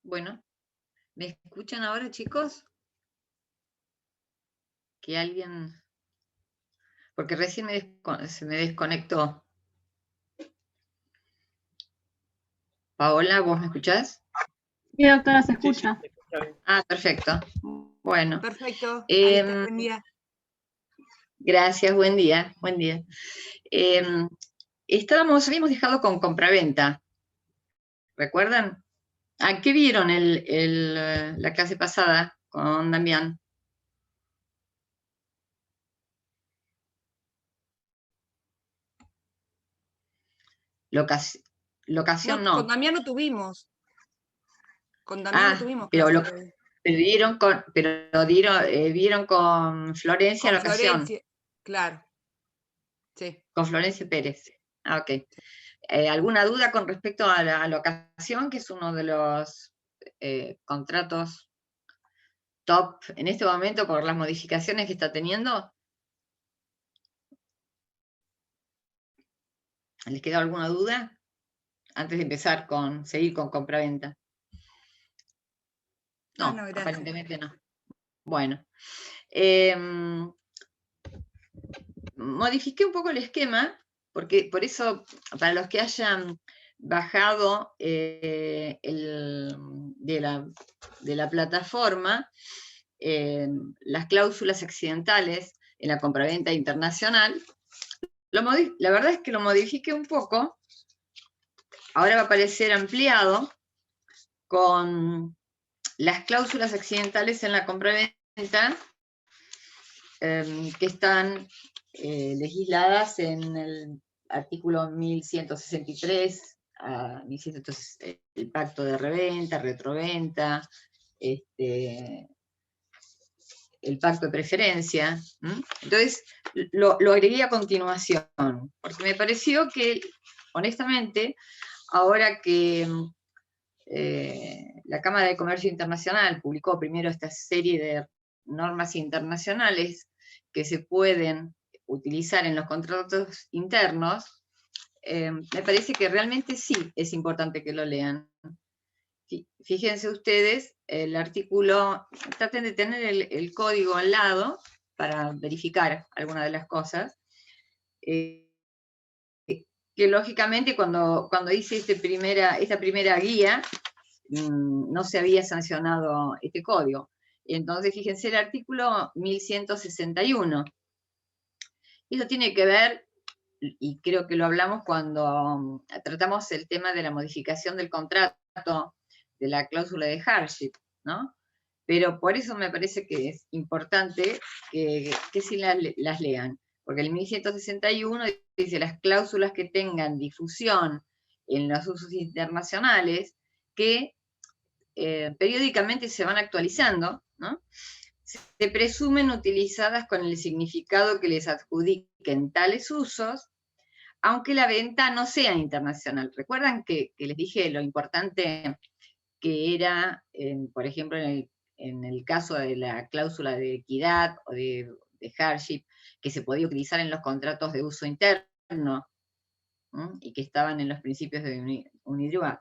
Bueno, ¿me escuchan ahora, chicos? Que alguien... Porque recién se me desconectó. Paola, ¿vos me escuchás? Sí, doctora, se Sí, sí, escucha. se escucha bien. Ah, perfecto. Bueno. Perfecto, ahí está, em, buen día. Gracias, buen día, buen día. Habíamos dejado con compraventa, ¿recuerdan? ¿A qué vieron la clase pasada con Damián? Locación No, con no. Damián no tuvimos. Con Damián no tuvimos Pero clase todavía. vieron con Florencia Con locación. Florencia, claro. Sí. Con Florencia Pérez. Ah, ok. ¿Alguna duda con respecto a la locación, que es uno de los contratos top en este momento por las modificaciones que está teniendo? ¿Les queda alguna duda? Antes de empezar seguir con compraventa. No, No, gracias. aparentemente no. Bueno. Modifiqué un poco el esquema, porque por eso, para los que hayan bajado de la plataforma, las cláusulas accidentales en la compraventa internacional, la verdad es que lo modifiqué un poco. Ahora va a aparecer ampliado con las cláusulas accidentales en la compraventa que están legisladas en el artículo 1163, el pacto de reventa, retroventa, el pacto de preferencia. Entonces, lo agregué a continuación, porque me pareció que, honestamente, ahora que la Cámara de Comercio Internacional publicó primero esta serie de normas internacionales que se pueden utilizar en los contratos internos, me parece que realmente sí es importante que lo lean. Fíjense ustedes, el artículo, traten de tener el código al lado para verificar alguna de las cosas, que lógicamente cuando hice esta primera guía, no se había sancionado este código. Entonces, fíjense el artículo 1161. Eso tiene que ver, y creo que lo hablamos cuando tratamos el tema de la modificación del contrato, de la cláusula de hardship, ¿no? Pero por eso me parece que es importante que sí las lean, porque el 1161 dice las cláusulas que tengan difusión en los usos internacionales que periódicamente se van actualizando, ¿no? Se presumen utilizadas con el significado que les adjudiquen tales usos, aunque la venta no sea internacional. ¿Recuerdan que les dije lo importante que era, por ejemplo, en el caso de la cláusula de equidad o de hardship, que se podía utilizar en los contratos de uso interno, y que estaban en los principios de UNIDROIT?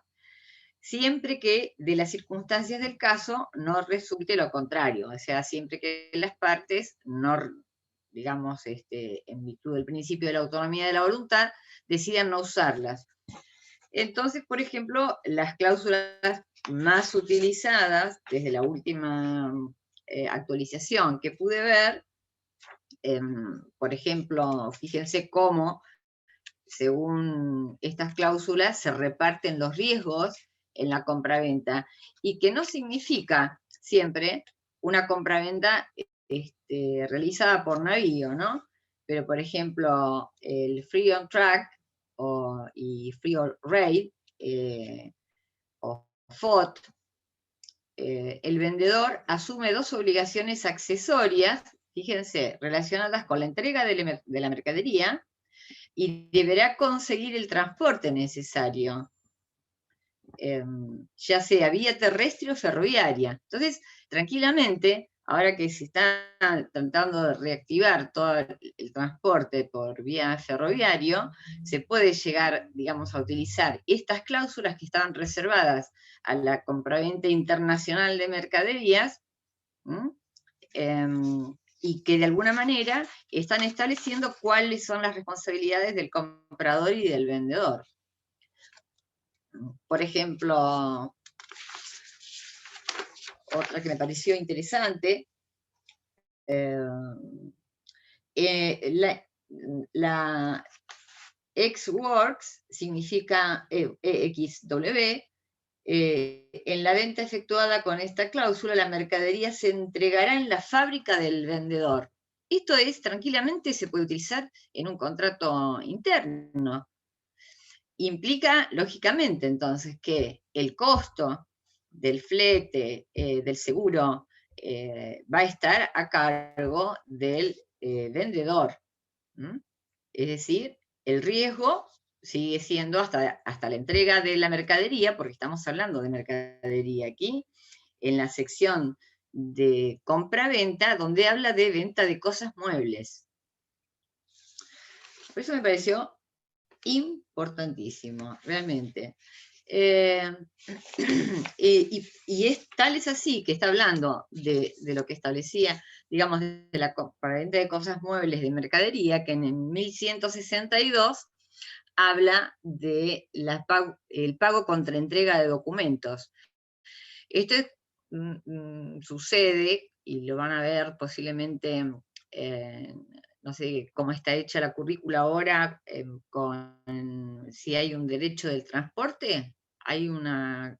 Siempre que de las circunstancias del caso no resulte lo contrario, o sea, siempre que las partes no, digamos, en virtud del principio de la autonomía de la voluntad, decidan no usarlas. Entonces, por ejemplo, las cláusulas más utilizadas desde la última actualización que pude ver, por ejemplo, fíjense cómo, según estas cláusulas, se reparten los riesgos en la compraventa, y que no significa siempre una compraventa realizada por navío, ¿no? Pero, por ejemplo, el free on track y free on raid, o FOT, el vendedor asume dos obligaciones accesorias, fíjense, relacionadas con la entrega de la mercadería, y deberá conseguir el transporte necesario, ya sea vía terrestre o ferroviaria. Entonces, tranquilamente, ahora que se está tratando de reactivar todo el transporte por vía ferroviario, se puede llegar, digamos, a utilizar estas cláusulas que estaban reservadas a la compraventa internacional de mercaderías, y que de alguna manera están estableciendo cuáles son las responsabilidades del comprador y del vendedor. Por ejemplo, otra que me pareció interesante, la ex-works significa EXW. En la venta efectuada con esta cláusula, la mercadería se entregará en la fábrica del vendedor. Esto tranquilamente se puede utilizar en un contrato interno. Implica, lógicamente, entonces, que el costo del flete, del seguro, va a estar a cargo del vendedor. Es decir, el riesgo sigue siendo hasta la entrega de la mercadería, porque estamos hablando de mercadería aquí, en la sección de compra-venta, donde habla de venta de cosas muebles. Por eso me pareció importantísimo, realmente. Tal es así que está hablando de lo que establecía, digamos, de la compraventa de cosas muebles de mercadería, que en 1162 habla de el pago contra entrega de documentos. Esto sucede, y lo van a ver posiblemente, no sé cómo está hecha la currícula ahora, si hay un derecho del transporte, hay una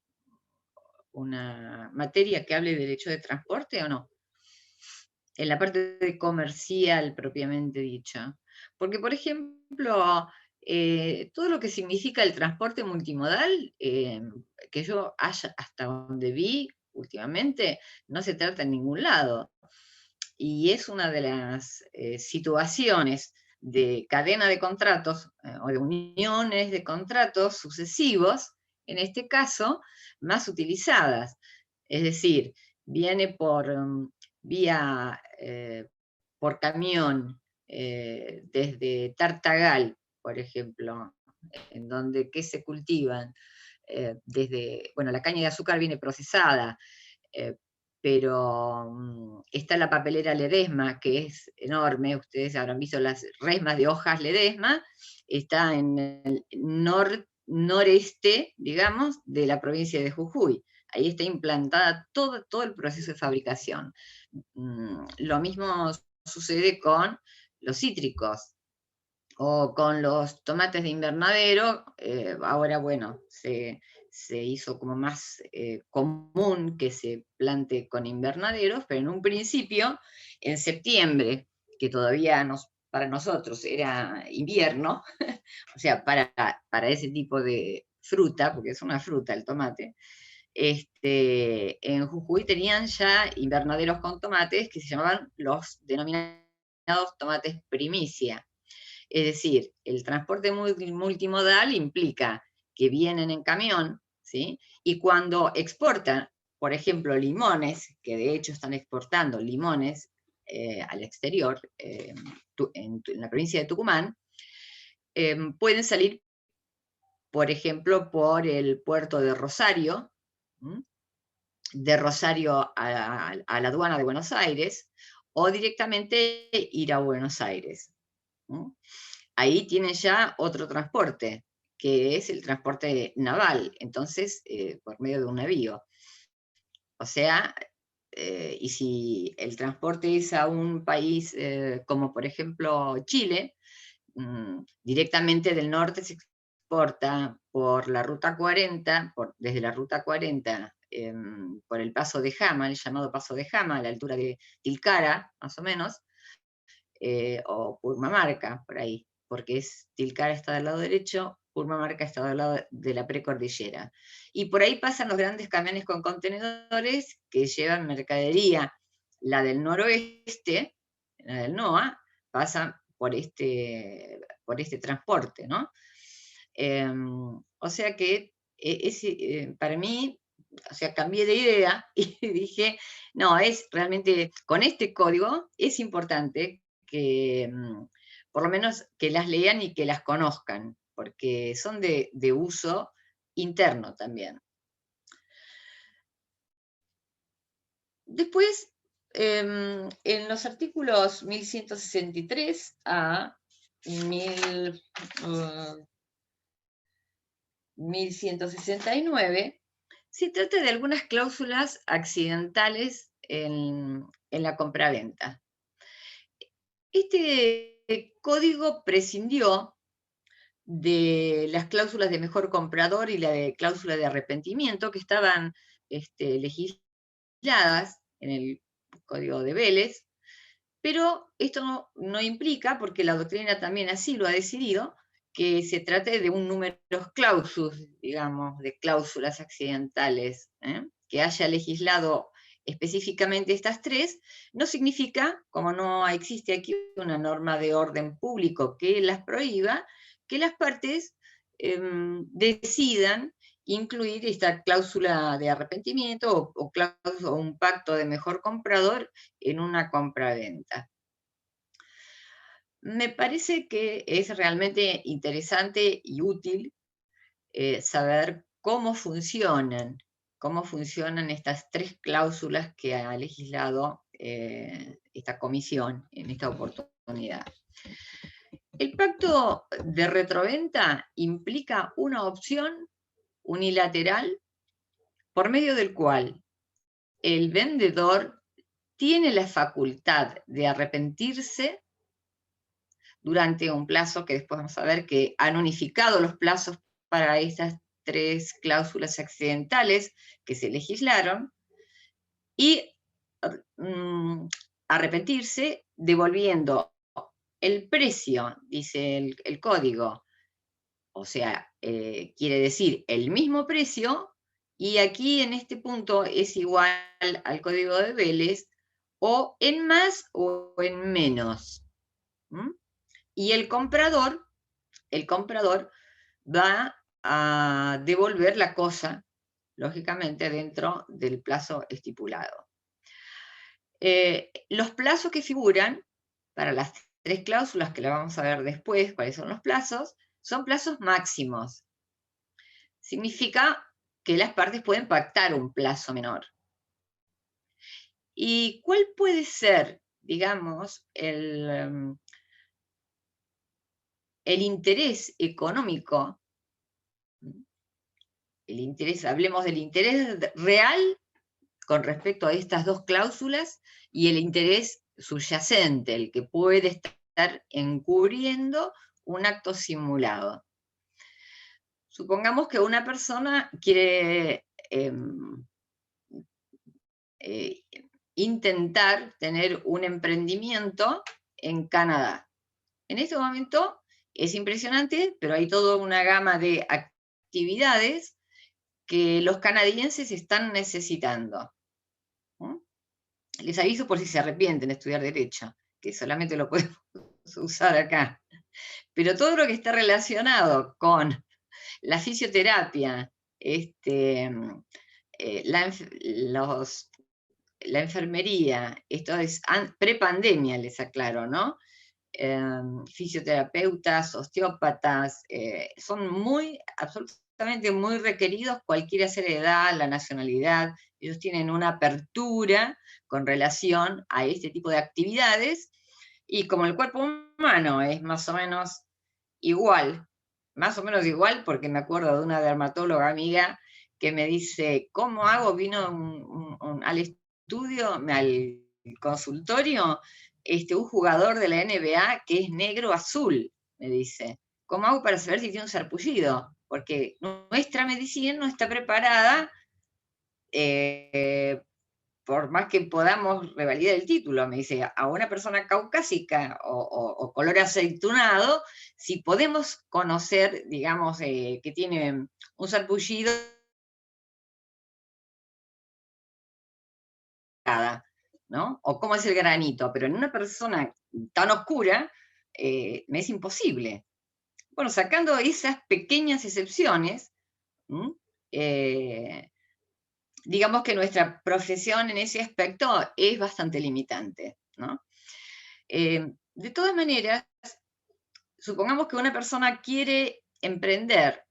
materia que hable de derecho de transporte o no, en la parte de comercial propiamente dicha. Porque, por ejemplo, todo lo que significa el transporte multimodal, que yo hasta donde vi últimamente, no se trata en ningún lado. Y es una de las situaciones de cadena de contratos o de uniones de contratos sucesivos, en este caso, más utilizadas. Es decir, viene por vía, por camión, desde Tartagal, por ejemplo, en donde ¿qué se cultivan? Bueno, la caña de azúcar viene procesada, pero está la papelera Ledesma, que es enorme, ustedes habrán visto las resmas de hojas Ledesma, está en el noreste, digamos, de la provincia de Jujuy. Ahí está implantada todo el proceso de fabricación. Lo mismo sucede con los cítricos o con los tomates de invernadero. Ahora, bueno, se hizo como más común que se plante con invernaderos, pero en un principio, en septiembre, que todavía para nosotros era invierno, o sea, para ese tipo de fruta, porque es una fruta el tomate, en Jujuy tenían ya invernaderos con tomates que se llamaban los denominados tomates primicia. Es decir, el transporte multimodal implica que vienen en camión, ¿sí? Y cuando exportan, por ejemplo, limones, que de hecho están exportando limones al exterior, en la provincia de Tucumán, pueden salir, por ejemplo, por el puerto de Rosario, de Rosario a la aduana de Buenos Aires, o directamente ir a Buenos Aires. Ahí tienen ya otro transporte, que es el transporte naval, entonces, por medio de un navío. O sea, y si el transporte es a un país como por ejemplo Chile, directamente del norte se exporta por la ruta 40, desde la ruta 40, por el paso de Jama, el llamado paso de Jama, a la altura de Tilcara, más o menos, o Purmamarca, por ahí, porque Tilcara está del lado derecho, Purmamarca está del lado de la precordillera. Y por ahí pasan los grandes camiones con contenedores que llevan mercadería. La del noroeste, la del NOA, pasa por este transporte, ¿no? O sea que para mí o sea, cambié de idea y dije, no, es realmente, con este código es importante que, por lo menos, que las lean y que las conozcan, porque son de uso interno también. Después, en los artículos 1163 a 1169, se trata de algunas cláusulas accidentales en la compraventa. Este código prescindió de las cláusulas de mejor comprador y la de cláusula de arrepentimiento que estaban legisladas en el Código de Vélez, pero esto no implica, porque la doctrina también así lo ha decidido, que se trate de un número clausus, digamos, de cláusulas accidentales, que haya legislado específicamente estas tres, no significa, como no existe aquí una norma de orden público que las prohíba, que las partes decidan incluir esta cláusula de arrepentimiento o un pacto de mejor comprador en una compraventa. Me parece que es realmente interesante y útil saber cómo funcionan estas tres cláusulas que ha legislado esta comisión en esta oportunidad. El pacto de retroventa implica una opción unilateral por medio del cual el vendedor tiene la facultad de arrepentirse durante un plazo que después vamos a ver que han unificado los plazos para estas tres cláusulas accidentales que se legislaron, y arrepentirse devolviendo el precio, dice el código, o sea, quiere decir el mismo precio, y aquí en este punto es igual al código de Vélez, o en más o en menos. Y el comprador va a devolver la cosa, lógicamente, dentro del plazo estipulado. Los plazos que figuran para las tres cláusulas, que la vamos a ver después, cuáles son los plazos, son plazos máximos. Significa que las partes pueden pactar un plazo menor. ¿Y cuál puede ser, digamos, el interés económico? Hablemos del interés real con respecto a estas dos cláusulas y el interés subyacente, el que puede estar encubriendo un acto simulado. Supongamos que una persona quiere intentar tener un emprendimiento en Canadá. En este momento es impresionante, pero hay toda una gama de actividades que los canadienses están necesitando. Les aviso por si se arrepienten de estudiar Derecho, que solamente lo podemos usar acá. Pero todo lo que está relacionado con la fisioterapia, la enfermería, esto es prepandemia, les aclaro, ¿no? Fisioterapeutas, osteópatas, son absolutamente muy requeridos, cualquiera sea la edad, la nacionalidad. Ellos tienen una apertura con relación a este tipo de actividades, y como el cuerpo humano es más o menos igual, porque me acuerdo de una dermatóloga amiga que me dice, ¿cómo hago? Vino al estudio, al consultorio, un jugador de la NBA que es negro-azul, me dice. ¿Cómo hago para saber si tiene un sarpullido? Porque nuestra medicina no está preparada, por más que podamos revalidar el título, me dice, a una persona caucásica o color aceitunado, si podemos conocer, digamos, que tiene un sarpullido, ¿no? O cómo es el granito, pero en una persona tan oscura me es imposible. Bueno, sacando esas pequeñas excepciones, digamos que nuestra profesión en ese aspecto es bastante limitante, ¿no? De todas maneras, supongamos que una persona quiere emprender,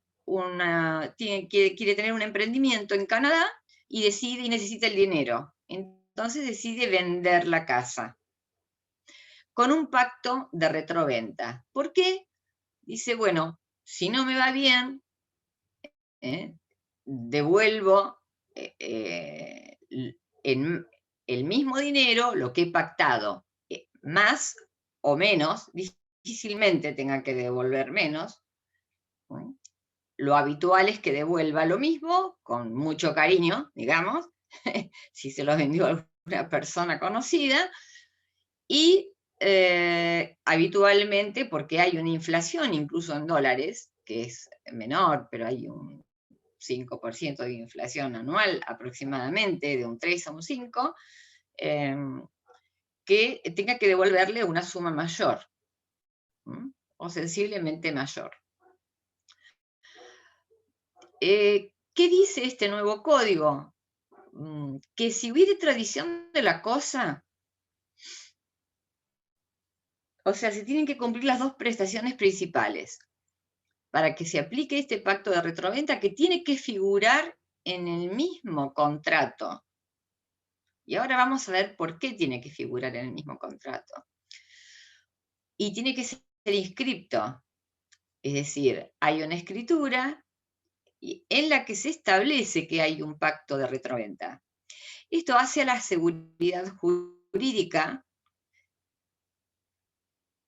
quiere tener un emprendimiento en Canadá y decide y necesita el dinero. Entonces decide vender la casa con un pacto de retroventa. ¿Por qué? Dice, bueno, si no me va bien, devuelvo en el mismo dinero lo que he pactado, más o menos, difícilmente tenga que devolver menos. Lo habitual es que devuelva lo mismo, con mucho cariño, digamos, si se lo vendió a alguna persona conocida, y habitualmente, porque hay una inflación incluso en dólares, que es menor, pero hay un 5% de inflación anual aproximadamente, de un 3 a un 5, que tenga que devolverle una suma mayor, o sensiblemente mayor. ¿Qué dice este nuevo código? Que si hubiera tradición de la cosa, o sea, se tienen que cumplir las dos prestaciones principales para que se aplique este pacto de retroventa, que tiene que figurar en el mismo contrato. Y ahora vamos a ver por qué tiene que figurar en el mismo contrato. Y tiene que ser inscripto, es decir, hay una escritura en la que se establece que hay un pacto de retroventa. Esto hace a la seguridad jurídica,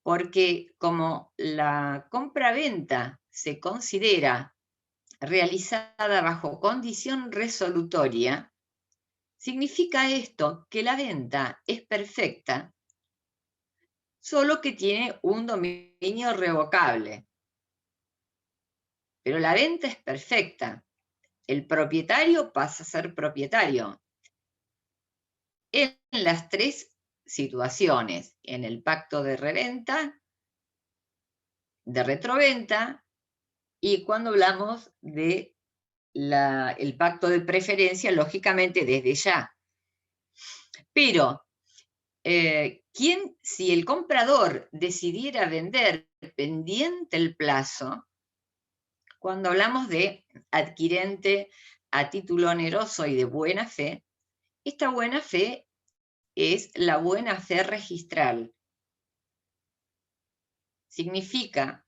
porque como la compra-venta se considera realizada bajo condición resolutoria, significa esto que la venta es perfecta, solo que tiene un dominio revocable. Pero la venta es perfecta. El propietario pasa a ser propietario en las tres situaciones: en el pacto de reventa, de retroventa, y cuando hablamos de el pacto de preferencia, lógicamente desde ya. Pero, si el comprador decidiera vender pendiente el plazo, cuando hablamos de adquirente a título oneroso y de buena fe, esta buena fe es la buena fe registral. Significa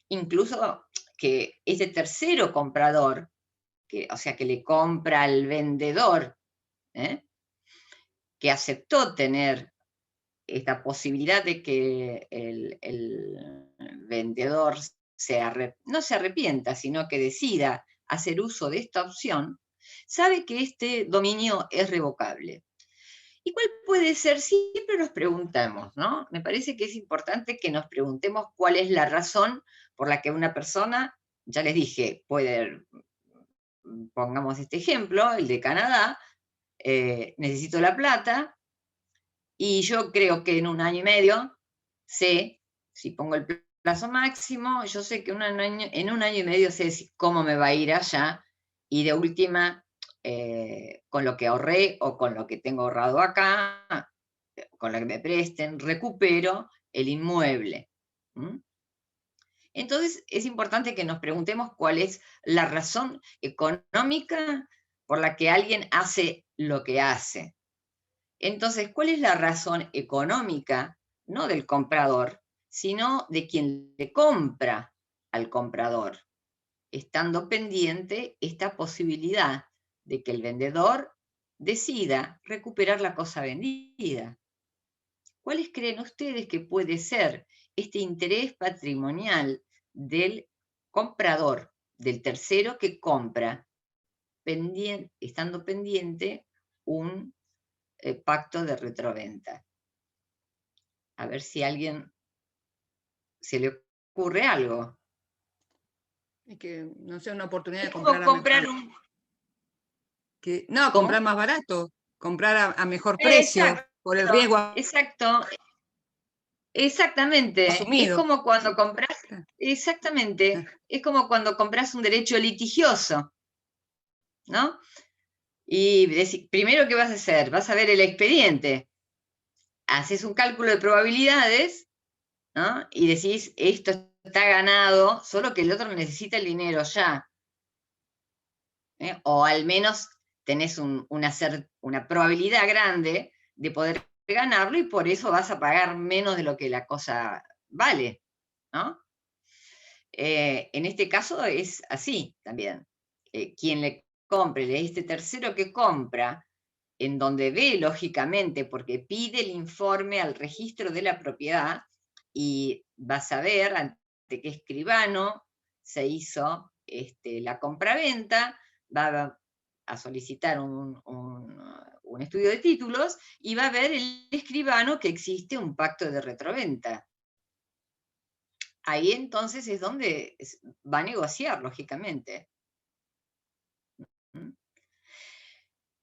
incluso que ese tercero comprador, o sea, que le compra al vendedor, que aceptó tener esta posibilidad de que el vendedor no se arrepienta, sino que decida hacer uso de esta opción, sabe que este dominio es revocable. ¿Y cuál puede ser? Siempre nos preguntamos, ¿no? Me parece que es importante que nos preguntemos cuál es la razón por la que una persona, ya les dije, pongamos este ejemplo, el de Canadá, necesito la plata, y yo creo que en un año y medio sé, si pongo el plazo máximo, yo sé que en un año y medio sé cómo me va a ir allá, y de última, con lo que ahorré o con lo que tengo ahorrado acá, con lo que me presten, recupero el inmueble. Entonces es importante que nos preguntemos cuál es la razón económica por la que alguien hace lo que hace. Entonces, ¿cuál es la razón económica? No del comprador, sino de quien le compra al comprador, estando pendiente esta posibilidad de que el vendedor decida recuperar la cosa vendida. ¿Cuáles creen ustedes que puede ser este interés patrimonial del comprador, del tercero que compra, estando pendiente un pacto de retroventa? A ver si a alguien se le ocurre algo. Es que, no sé, una oportunidad de Es como comprar un... comprar más barato, comprar a mejor precio, Exacto, por el riesgo exacto, exactamente. Es asumido. como cuando compras, exactamente, es como cuando compras un derecho litigioso, ¿no? Y primero, ¿qué vas a hacer? Vas a ver el expediente. Haces un cálculo de probabilidades, ¿no? Y decís, esto está ganado, solo que el otro necesita el dinero ya. O al menos tenés una probabilidad grande de poder ganarlo y por eso vas a pagar menos de lo que la cosa vale, ¿no? En este caso es así también. Quien le compre, este tercero que compra, en donde ve lógicamente, porque pide el informe al registro de la propiedad y va a saber ante qué escribano se hizo la compraventa, va a solicitar un estudio de títulos y va a ver el escribano que existe un pacto de retroventa. Ahí entonces es donde va a negociar, lógicamente.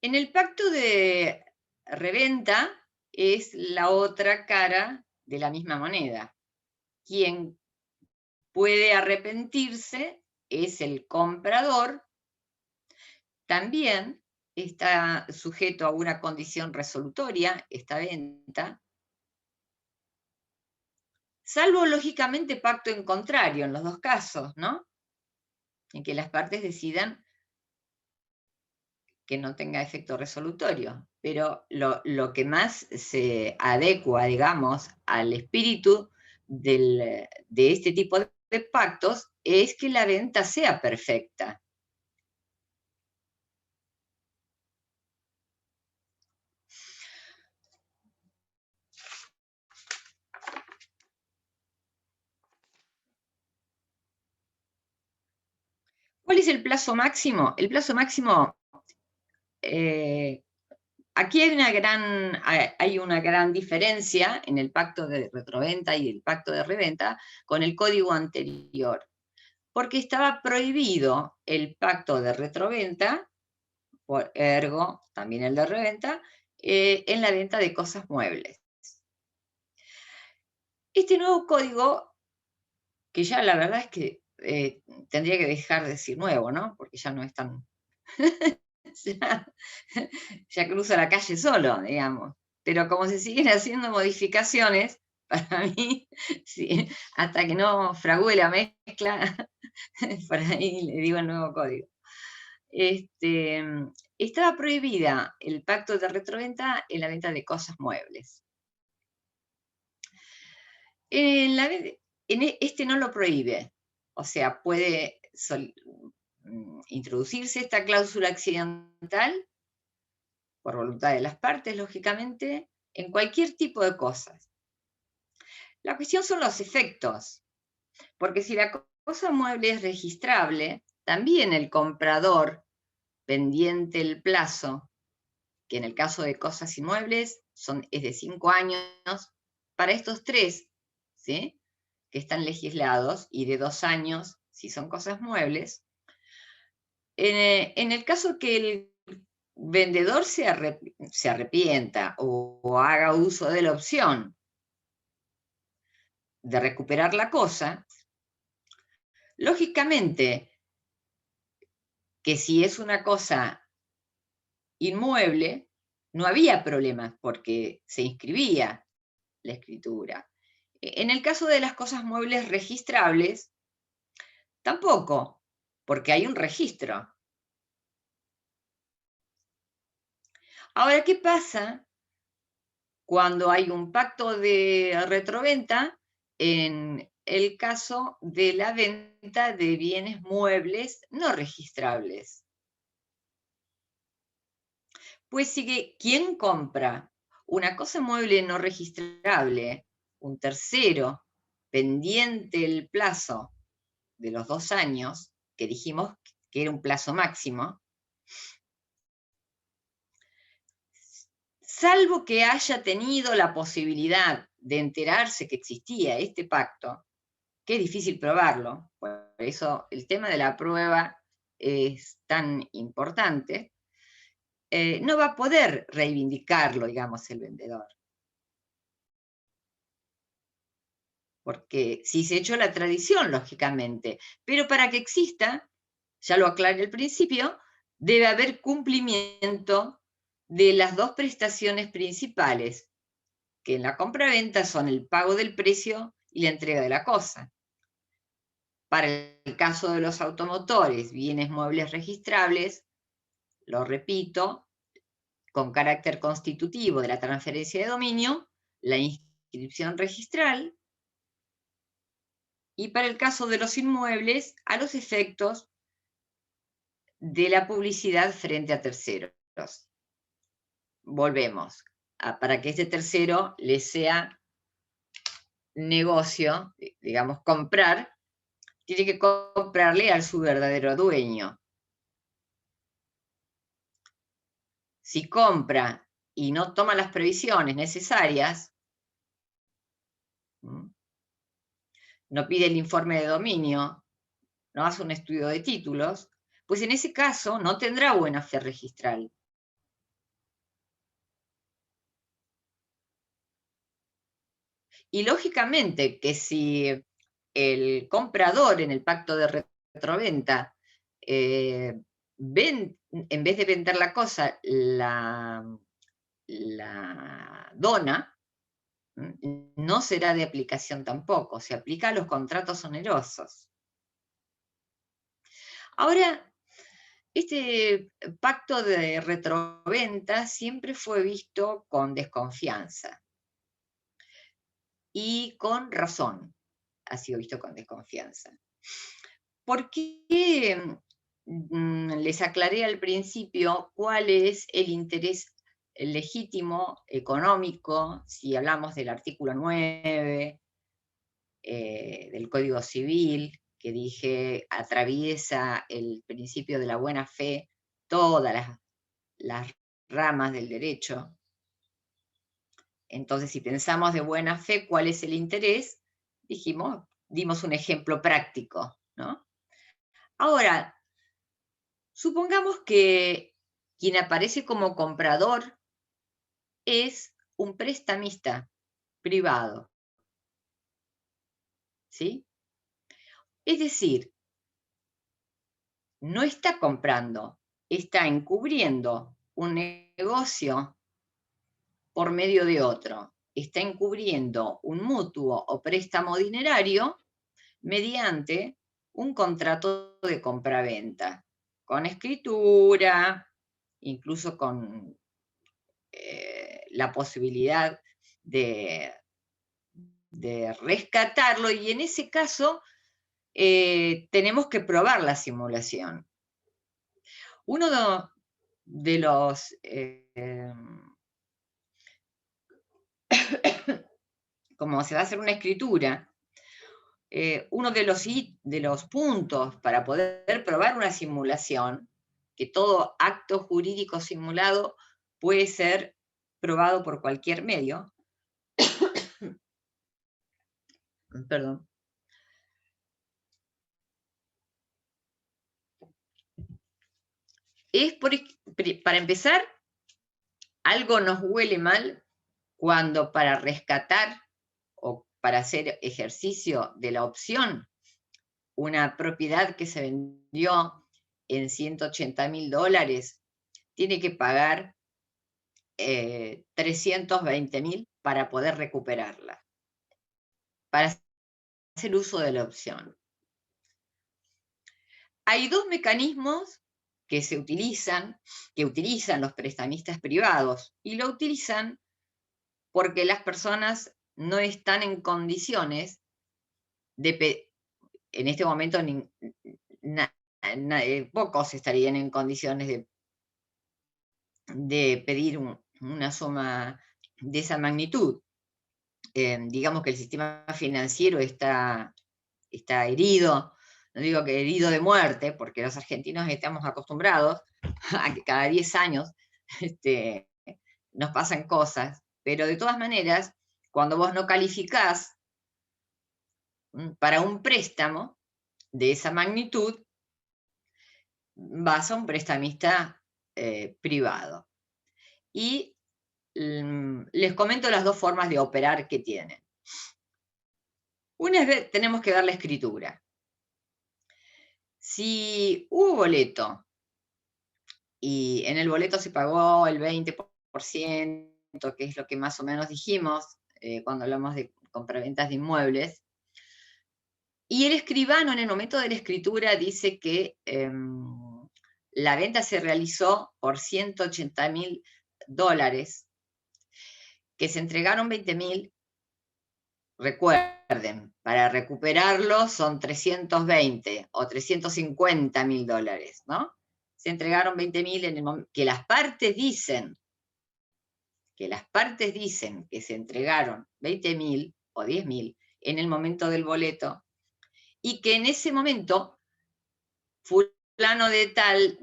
En el pacto de reventa es la otra cara de la misma moneda. Quien puede arrepentirse es el comprador. También está sujeto a una condición resolutoria esta venta, salvo lógicamente pacto en contrario en los dos casos, ¿no? En que las partes decidan que no tenga efecto resolutorio, pero lo que más se adecua, digamos, al espíritu de este tipo de pactos es que la venta sea perfecta. ¿Cuál es el plazo máximo? El plazo máximo, aquí hay una gran diferencia en el pacto de retroventa y el pacto de reventa con el código anterior, porque estaba prohibido el pacto de retroventa, por ergo también el de reventa, en la venta de cosas muebles. Este nuevo código, que ya la verdad es que tendría que dejar de decir nuevo, ¿no? Porque ya no es tan... ya cruza la calle solo, digamos. Pero como se siguen haciendo modificaciones, para mí, sí, hasta que no fragúe la mezcla, por ahí le digo el nuevo código. Estaba prohibida el pacto de retroventa en la venta de cosas muebles. Este no lo prohíbe, o sea, puede introducirse esta cláusula accidental por voluntad de las partes, lógicamente, en cualquier tipo de cosas. La cuestión son los efectos, porque si la cosa mueble es registrable, también el comprador, pendiente el plazo, que en el caso de cosas inmuebles es de 5 años, para estos 3, ¿sí?, que están legislados, y de 2 años si son cosas muebles. En el caso que el vendedor se arrepienta o haga uso de la opción de recuperar la cosa, lógicamente que si es una cosa inmueble, no había problemas porque se inscribía la escritura. En el caso de las cosas muebles registrables, tampoco, porque hay un registro. Ahora, ¿qué pasa cuando hay un pacto de retroventa en el caso de la venta de bienes muebles no registrables? Pues sigue, ¿quién compra una cosa mueble no registrable, un tercero, pendiente el plazo de los 2 años, que dijimos que era un plazo máximo, salvo que haya tenido la posibilidad de enterarse que existía este pacto, que es difícil probarlo, por eso el tema de la prueba es tan importante, no va a poder reivindicarlo, digamos, el vendedor. Porque sí se echó la tradición, lógicamente, pero para que exista, ya lo aclaré al principio, debe haber cumplimiento de las dos prestaciones principales, que en la compraventa son el pago del precio y la entrega de la cosa. Para el caso de los automotores, bienes muebles registrables, lo repito, con carácter constitutivo de la transferencia de dominio, la inscripción registral, y para el caso de los inmuebles, a los efectos de la publicidad frente a terceros. Volvemos, para que este tercero le sea negocio, digamos, comprar, tiene que comprarle a su verdadero dueño. Si compra y no toma las previsiones necesarias, no pide el informe de dominio, no hace un estudio de títulos, pues en ese caso no tendrá buena fe registral. Y lógicamente que si el comprador en el pacto de retroventa en vez de vender la cosa, la dona, no será de aplicación tampoco, se aplica a los contratos onerosos. Ahora, este pacto de retroventa siempre fue visto con desconfianza. Y con razón ha sido visto con desconfianza. ¿Por qué les aclaré al principio cuál es el interés legítimo, económico, si hablamos del artículo 9 del Código Civil, que dije atraviesa el principio de la buena fe todas las ramas del derecho? Entonces, si pensamos de buena fe, ¿cuál es el interés? Dimos un ejemplo práctico, ¿no? Ahora, supongamos que quien aparece como comprador es un prestamista privado, ¿sí? Es decir, no está comprando, está encubriendo un negocio por medio de otro, está encubriendo un mutuo o préstamo dinerario mediante un contrato de compraventa, con escritura, incluso con la posibilidad de rescatarlo, y en ese caso tenemos que probar la simulación. Uno de los como se va a hacer una escritura, uno de los puntos para poder probar una simulación, que todo acto jurídico simulado puede ser probado por cualquier medio, perdón, es para empezar, algo nos huele mal cuando para rescatar o para hacer ejercicio de la opción, una propiedad que se vendió en $180.000 tiene que pagar 320.000 para poder recuperarla, para hacer uso de la opción. Hay dos mecanismos que utilizan los prestamistas privados, y lo utilizan porque las personas no están en condiciones de, en este momento pocos estarían en condiciones de pedir una suma de esa magnitud. Digamos que el sistema financiero está herido, no digo que herido de muerte, porque los argentinos estamos acostumbrados a que cada 10 años nos pasan cosas, pero de todas maneras, cuando vos no calificás para un préstamo de esa magnitud, vas a un prestamista privado. Y les comento las dos formas de operar que tienen. Una es tenemos que ver la escritura. Si hubo boleto y en el boleto se pagó el 20%, que es lo que más o menos dijimos cuando hablamos de compraventas de inmuebles. Y el escribano en el momento de la escritura dice que la venta se realizó por $180.000, que se entregaron 20.000. Recuerden, para recuperarlo son 320 o $350.000, ¿no? Se entregaron 20.000 en el momento que las partes dicen que se entregaron 20.000 o 10.000 en el momento del boleto, y que en ese momento fulano de tal,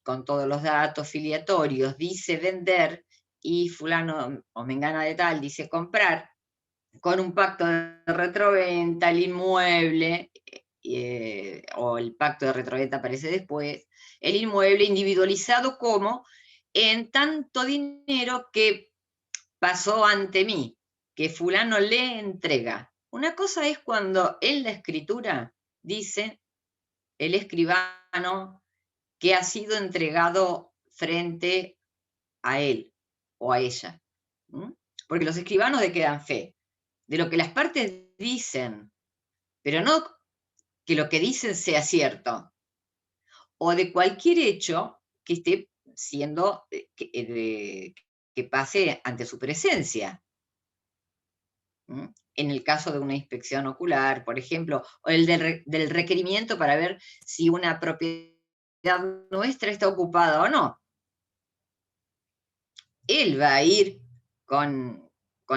con todos los datos filiatorios, dice vender, y fulano o mengana de tal dice comprar, con un pacto de retroventa, el inmueble, o el pacto de retroventa aparece después, el inmueble individualizado como en tanto dinero que pasó ante mí, que fulano le entrega. Una cosa es cuando en la escritura dice el escribano que ha sido entregado frente a él o a ella. Porque los escribanos de qué dan fe, de lo que las partes dicen, pero no que lo que dicen sea cierto, o de cualquier hecho que esté siendo, que pase ante su presencia. En el caso de una inspección ocular, por ejemplo, o el del requerimiento para ver si una propiedad nuestra está ocupada o no. Él va a ir con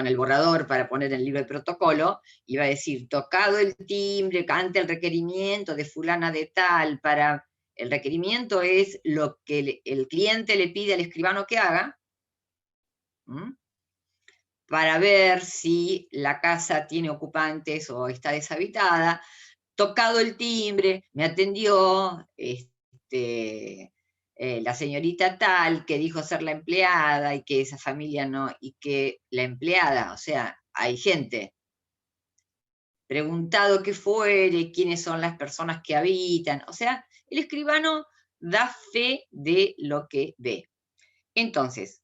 el borrador para poner en el libro de protocolo, y va a decir, tocado el timbre, ante el requerimiento de fulana de tal, el requerimiento es lo que el cliente le pide al escribano que haga, para ver si la casa tiene ocupantes o está deshabitada. Tocado el timbre, me atendió la señorita tal, que dijo ser la empleada, y que esa familia no, y que la empleada, o sea, hay gente, preguntado qué fuere, quiénes son las personas que habitan, o sea, el escribano da fe de lo que ve. Entonces,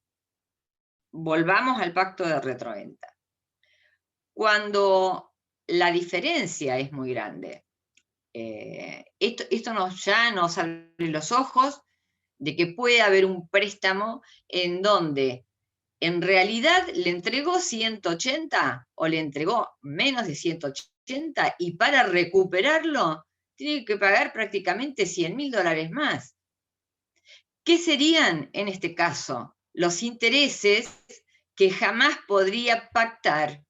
volvamos al pacto de retroventa. Cuando la diferencia es muy grande, esto ya nos abre los ojos de que puede haber un préstamo en donde en realidad le entregó 180 o le entregó menos de 180, y para recuperarlo tiene que pagar prácticamente $100.000 más. ¿Qué serían en este caso? Los intereses que jamás podría pactar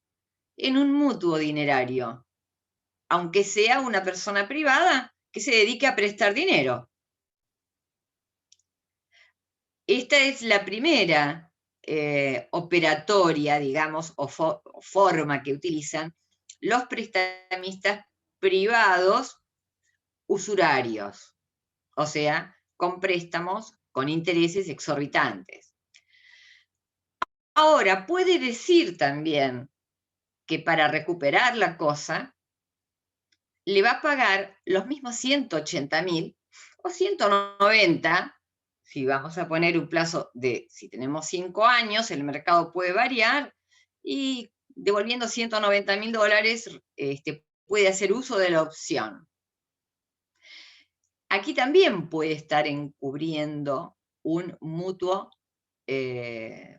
en un mutuo dinerario, aunque sea una persona privada que se dedique a prestar dinero. Esta es la primera operatoria, digamos, o forma que utilizan los prestamistas privados usurarios, o sea, con préstamos con intereses exorbitantes. Ahora, puede decir también que para recuperar la cosa le va a pagar los mismos 180.000 o 190, si vamos a poner un plazo de, si tenemos 5 años, el mercado puede variar, y devolviendo $190.000, puede hacer uso de la opción. Aquí también puede estar encubriendo un mutuo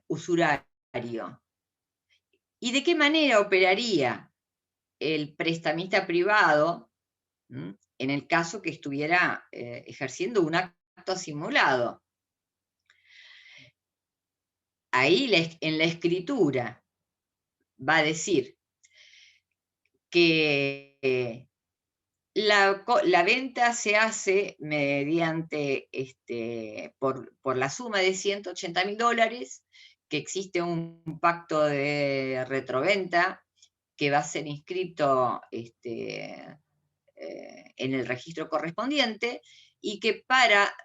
usurario. ¿Y de qué manera operaría el prestamista privado en el caso que estuviera ejerciendo un acto simulado? Ahí en la escritura va a decir que la venta se hace mediante, por la suma de $180.000, que existe un pacto de retroventa que va a ser inscrito en el registro correspondiente, y que para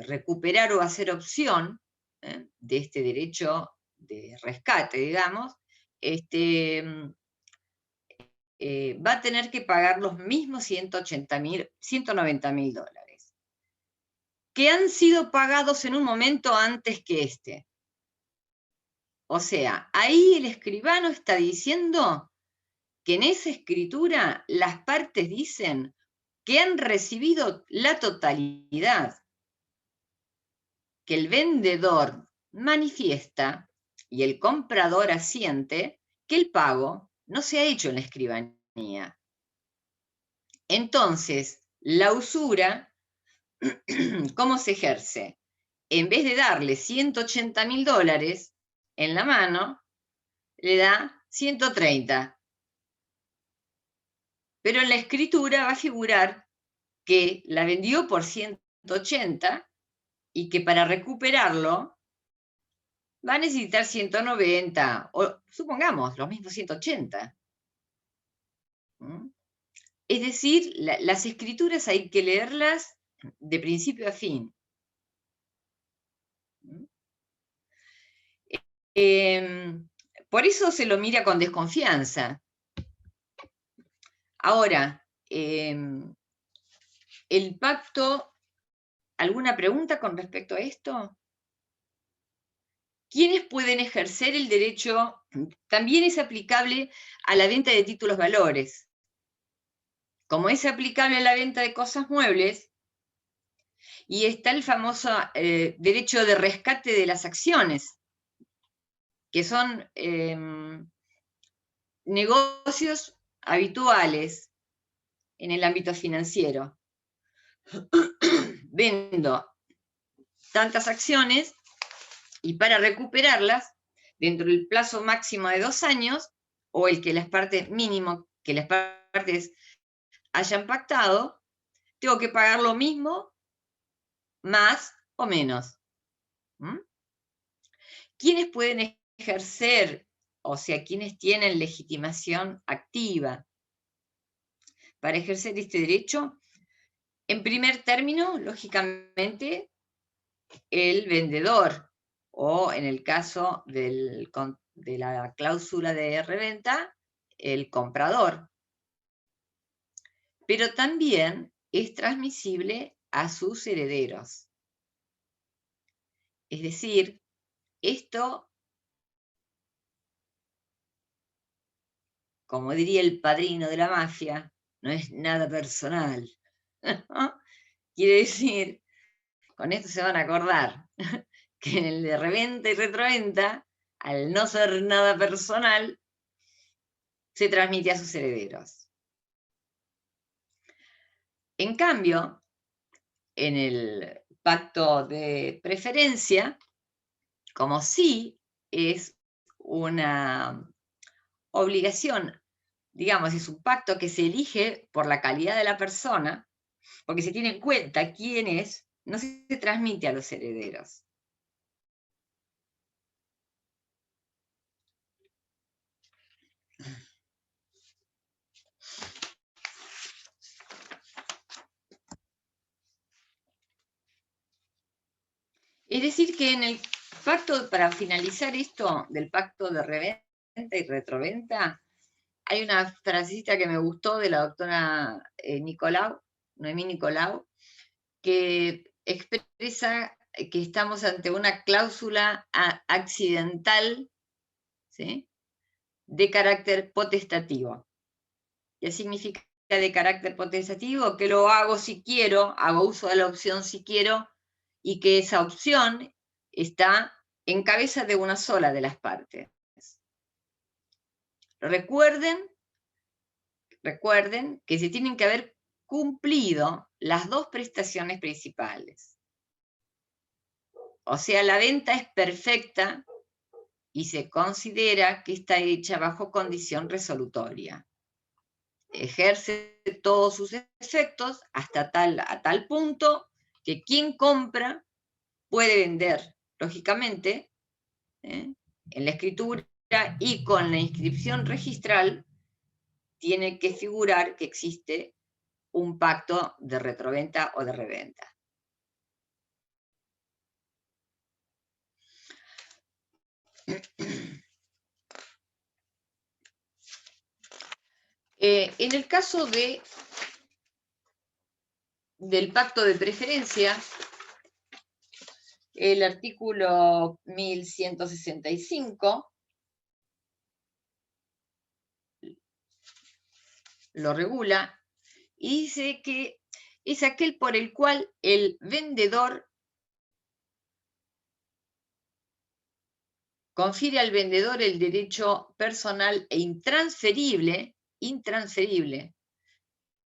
recuperar o hacer opción de este derecho de rescate, digamos, va a tener que pagar los mismos $190.000. que han sido pagados en un momento antes que este. O sea, ahí el escribano está diciendo que en esa escritura las partes dicen que han recibido la totalidad, que el vendedor manifiesta y el comprador asiente que el pago no se ha hecho en la escribanía. Entonces, la usura, ¿cómo se ejerce? En vez de darle $180.000 en la mano, le da 130. Pero en la escritura va a figurar que la vendió por 180 y que para recuperarlo va a necesitar 190, o supongamos, los mismos 180. Es decir, las escrituras hay que leerlas de principio a fin. Por eso se lo mira con desconfianza. Ahora, el pacto, ¿alguna pregunta con respecto a esto? ¿Quiénes pueden ejercer el derecho? También es aplicable a la venta de títulos valores. Como es aplicable a la venta de cosas muebles, y está el famoso derecho de rescate de las acciones, que son negocios habituales en el ámbito financiero. Vendo tantas acciones y para recuperarlas, dentro del plazo máximo de 2 años, o el que las partes mínimo que las partes hayan pactado, tengo que pagar lo mismo, más o menos. ¿Quiénes pueden ejercer, o sea, quiénes tienen legitimación activa para ejercer este derecho? En primer término, lógicamente, el vendedor, o en el caso de la cláusula de reventa, el comprador. Pero también es transmisible a sus herederos. Es decir, esto, como diría el padrino de la mafia, no es nada personal. Quiere decir, con esto se van a acordar, que en el de reventa y retroventa, al no ser nada personal, se transmite a sus herederos. En cambio, en el pacto de preferencia, como sí es una obligación, digamos, es un pacto que se elige por la calidad de la persona, porque se tiene en cuenta quién es, no se transmite a los herederos. Es decir, que en el pacto, para finalizar esto del pacto de reventa y retroventa, hay una frasecita que me gustó de la doctora Noemí Nicolau, que expresa que estamos ante una cláusula accidental, ¿sí?, de carácter potestativo. ¿Qué significa de carácter potestativo? Que lo hago si quiero, hago uso de la opción si quiero, y que esa opción está en cabeza de una sola de las partes. Recuerden que se tienen que haber cumplido las dos prestaciones principales. O sea, la venta es perfecta y se considera que está hecha bajo condición resolutoria. Ejerce todos sus efectos hasta a tal punto que quien compra puede vender, lógicamente, en la escritura y con la inscripción registral tiene que figurar que existe un pacto de retroventa o de reventa. En el caso del pacto de preferencia, El artículo 1165 lo regula y dice que es aquel por el cual el vendedor confiere al vendedor el derecho personal e intransferible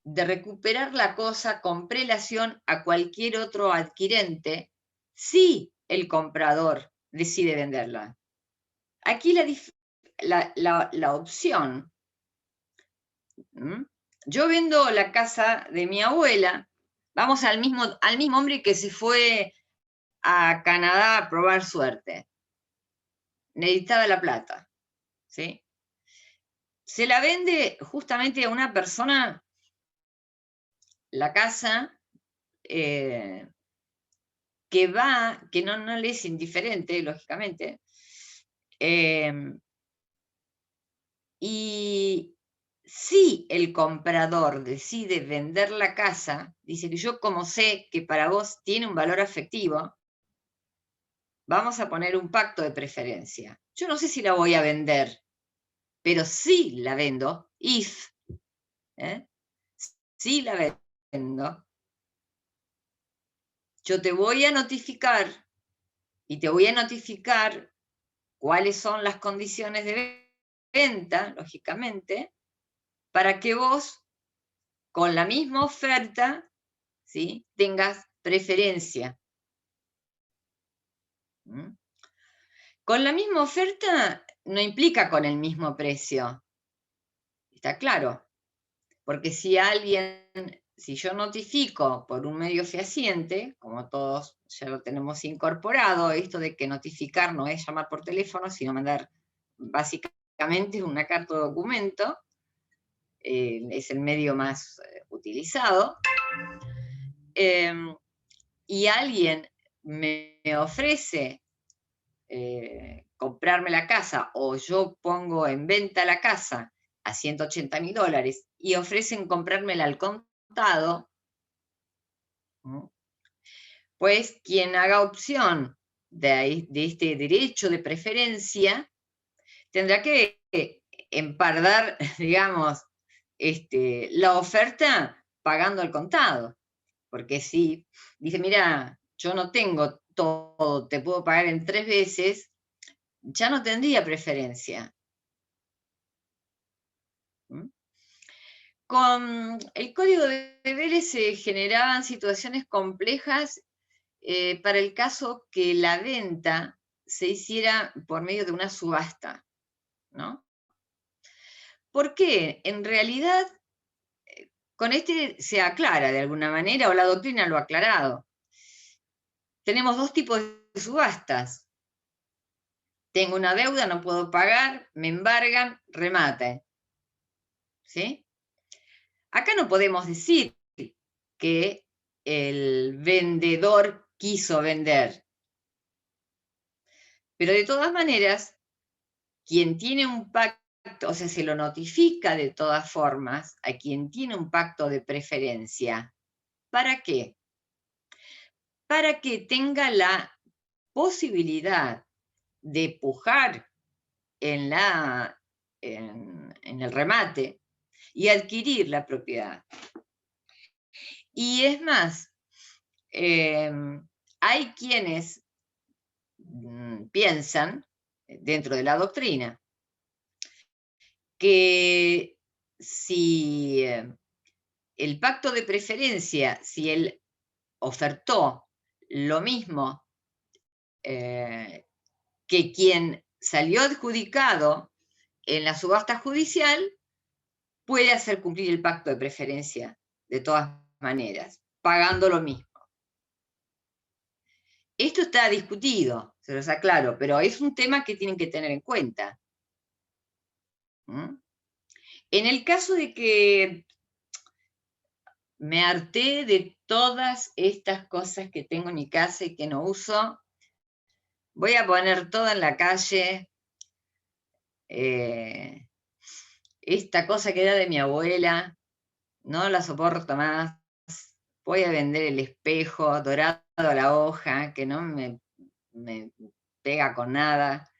de recuperar la cosa con prelación a cualquier otro adquirente si el comprador decide venderla. Aquí la opción. Yo vendo la casa de mi abuela, vamos al mismo hombre que se fue a Canadá a probar suerte. Necesitaba la plata, ¿sí? Se la vende justamente a una persona, la casa, que no le es indiferente, lógicamente, y si el comprador decide vender la casa, dice que yo como sé que para vos tiene un valor afectivo, vamos a poner un pacto de preferencia. Yo no sé si la voy a vender, pero sí la vendo, si la vendo, yo te voy a notificar y te voy a notificar cuáles son las condiciones de venta, lógicamente, para que vos, con la misma oferta, ¿sí?, tengas preferencia. Con la misma oferta no implica con el mismo precio. ¿Está claro? Porque si yo notifico por un medio fehaciente, como todos ya lo tenemos incorporado, esto de que notificar no es llamar por teléfono, sino mandar básicamente una carta de documento, es el medio más utilizado, y alguien me ofrece comprarme la casa, o yo pongo en venta la casa a $180.000 y ofrecen comprármela al contado, pues quien haga opción de este derecho de preferencia tendrá que empardar, digamos, la oferta pagando al contado. Porque si dice, mira, yo no tengo todo, te puedo pagar en 3 veces, ya no tendría preferencia. Con el Código de Deberes se generaban situaciones complejas para el caso que la venta se hiciera por medio de una subasta, ¿no? ¿Por qué? En realidad, con se aclara de alguna manera, o la doctrina lo ha aclarado. Tenemos 2 tipos de subastas. Tengo una deuda, no puedo pagar, me embargan, remate. ¿Sí? Acá no podemos decir que el vendedor quiso vender. Pero de todas maneras, quien tiene un pacto, o sea, se lo notifica de todas formas a quien tiene un pacto de preferencia. ¿Para qué? Para que tenga la posibilidad de pujar en el remate y adquirir la propiedad. Y es más, hay quienes piensan, dentro de la doctrina, que si el pacto de preferencia, si él ofertó lo mismo que quien salió adjudicado en la subasta judicial, puede hacer cumplir el pacto de preferencia de todas maneras, pagando lo mismo. Esto está discutido, se los aclaro, pero es un tema que tienen que tener en cuenta. En el caso de que me harté de todas estas cosas que tengo en mi casa y que no uso, voy a poner todo en la calle, esta cosa que era de mi abuela, no la soporto más, voy a vender el espejo dorado a la hoja, que no me me pega con nada.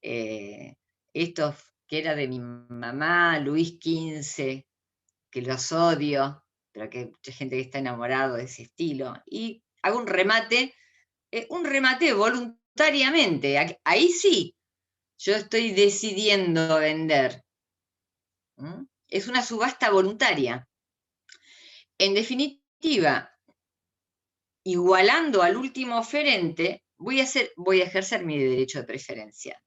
Esto que era de mi mamá, Luis XV, que los odio, pero que hay mucha gente que está enamorado de ese estilo. Y hago un remate voluntariamente. Ahí sí, yo estoy decidiendo vender. Es una subasta voluntaria. En definitiva, igualando al último oferente, voy a ejercer mi derecho de preferencia.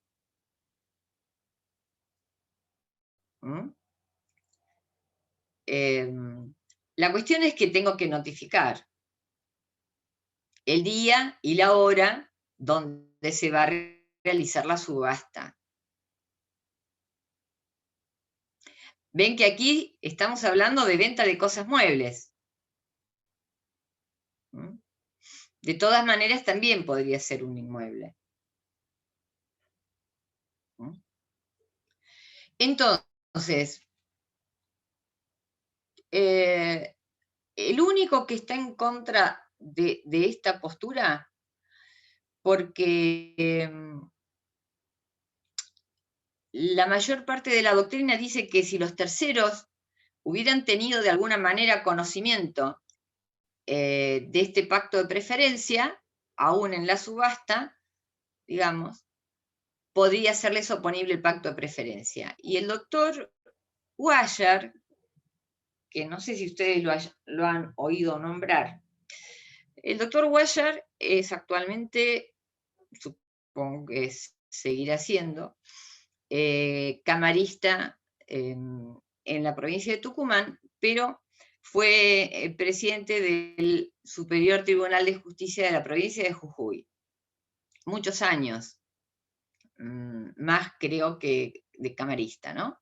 La cuestión es que tengo que notificar el día y la hora donde se va a realizar la subasta. Ven que aquí estamos hablando de venta de cosas muebles. De todas maneras, también podría ser un inmueble. Entonces, el único que está en contra de esta postura, porque la mayor parte de la doctrina dice que si los terceros hubieran tenido de alguna manera conocimiento de este pacto de preferencia, aún en la subasta, digamos, podría serles oponible el pacto de preferencia. Y el doctor Guayar, que no sé si ustedes lo han oído nombrar, el doctor Guayar es actualmente, supongo que seguirá siendo, camarista en la provincia de Tucumán, pero fue presidente del Superior Tribunal de Justicia de la provincia de Jujuy. Muchos años, más creo que de camarista, ¿no?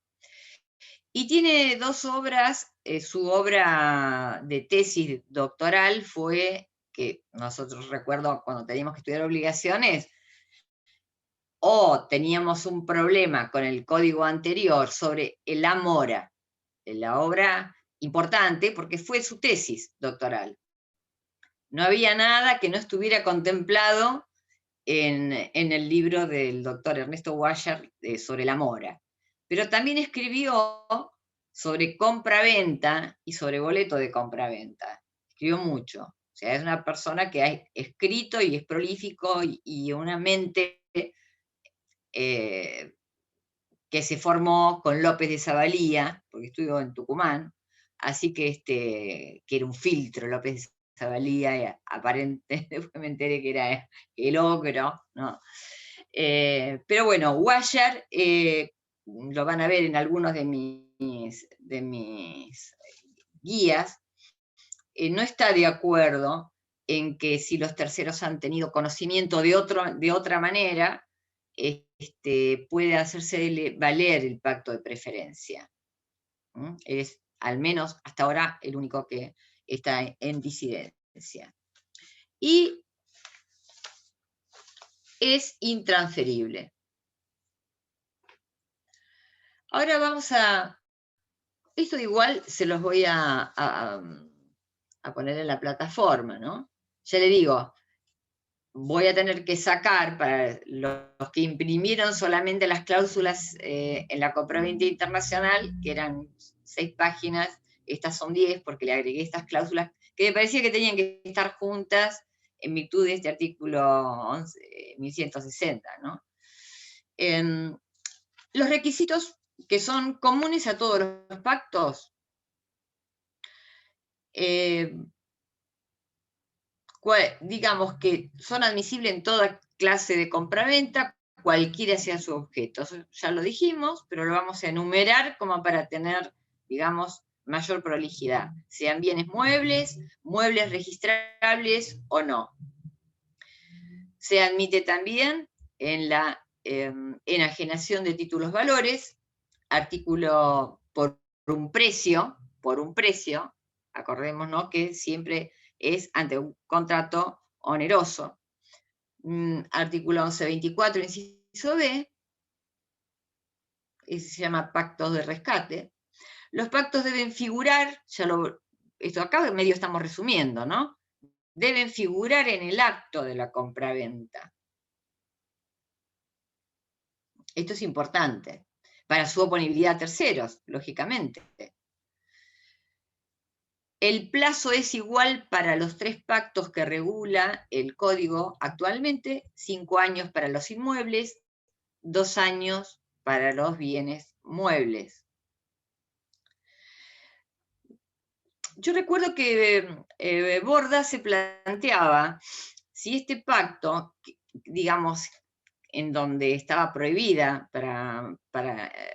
Y tiene dos obras, su obra de tesis doctoral fue, que nosotros recuerdo cuando teníamos que estudiar obligaciones, o teníamos un problema con el código anterior sobre el Amora, la obra importante porque fue su tesis doctoral. No había nada que no estuviera contemplado en el libro del doctor Ernesto Guayar sobre la mora. Pero también escribió sobre compra-venta y sobre boleto de compra-venta. Escribió mucho. O sea, es una persona que ha escrito y es prolífico y una mente que se formó con López de Zavalía, porque estudió en Tucumán, así que era un filtro López de Zavalía, y aparentemente después me enteré que era el ogro, ¿no? Pero bueno, Guayar, lo van a ver en algunos de mis guías, no está de acuerdo en que si los terceros han tenido conocimiento de otra manera, puede hacerse valer el pacto de preferencia. Es, al menos hasta ahora, el único que está en disidencia. Y es intransferible. Ahora vamos a... Esto igual se los voy a poner en la plataforma, ¿no? Ya le digo, voy a tener que sacar para los que imprimieron solamente las cláusulas en la compraventa internacional, que eran 6 páginas, estas son 10 porque le agregué estas cláusulas, que me parecía que tenían que estar juntas en virtud de este artículo 1160, ¿no? Los requisitos que son comunes a todos los pactos, digamos que son admisibles en toda clase de compraventa, cualquiera sea su objeto. Ya lo dijimos, pero lo vamos a enumerar como para tener, digamos, mayor prolijidad. Sean bienes muebles, muebles registrables o no. Se admite también en la enajenación de títulos valores, artículo por un precio, acordémonos que siempre es ante un contrato oneroso. Artículo 1124, inciso B, ese se llama pactos de rescate. Los pactos deben figurar, esto acá medio estamos resumiendo, ¿no? Deben figurar en el acto de la compraventa. Esto es importante para su oponibilidad a terceros, lógicamente. El plazo es igual para los 3 pactos que regula el código actualmente: 5 años para los inmuebles, 2 años para los bienes muebles. Yo recuerdo que Borda se planteaba si este pacto, digamos, en donde estaba prohibida para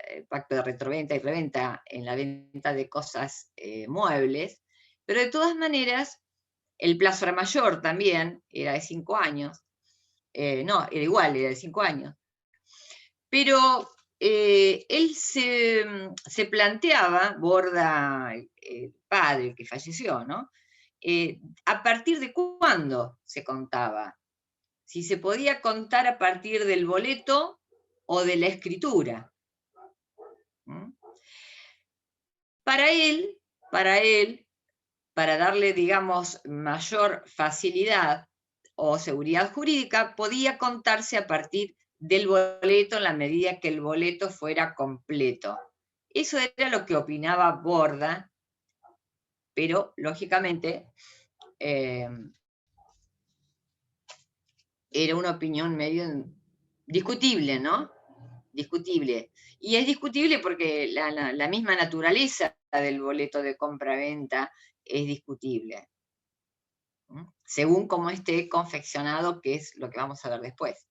el pacto de retroventa y reventa en la venta de cosas muebles, pero de todas maneras el plazo era mayor también, era de 5 años. No, era igual, era de 5 años. Pero él se planteaba, Borda, el padre, el que falleció, ¿no? ¿A partir de cuándo se contaba? Si se podía contar a partir del boleto o de la escritura. ¿Mm? Para él, para darle, digamos, mayor facilidad o seguridad jurídica, podía contarse a partir del boleto en la medida que el boleto fuera completo. Eso era lo que opinaba Borda, pero lógicamente era una opinión medio discutible, ¿no? Discutible. Y es discutible porque la misma naturaleza del boleto de compra-venta es discutible, según cómo esté confeccionado, que es lo que vamos a ver después.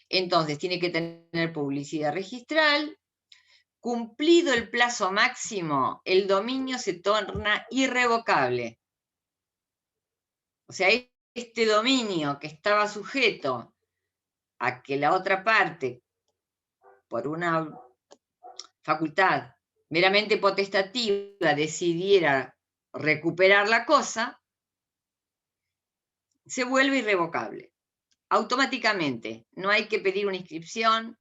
Entonces, tiene que tener publicidad registral. Cumplido el plazo máximo, el dominio se torna irrevocable. O sea, este dominio que estaba sujeto a que la otra parte, por una facultad meramente potestativa, decidiera recuperar la cosa, se vuelve irrevocable. Automáticamente. No hay que pedir una inscripción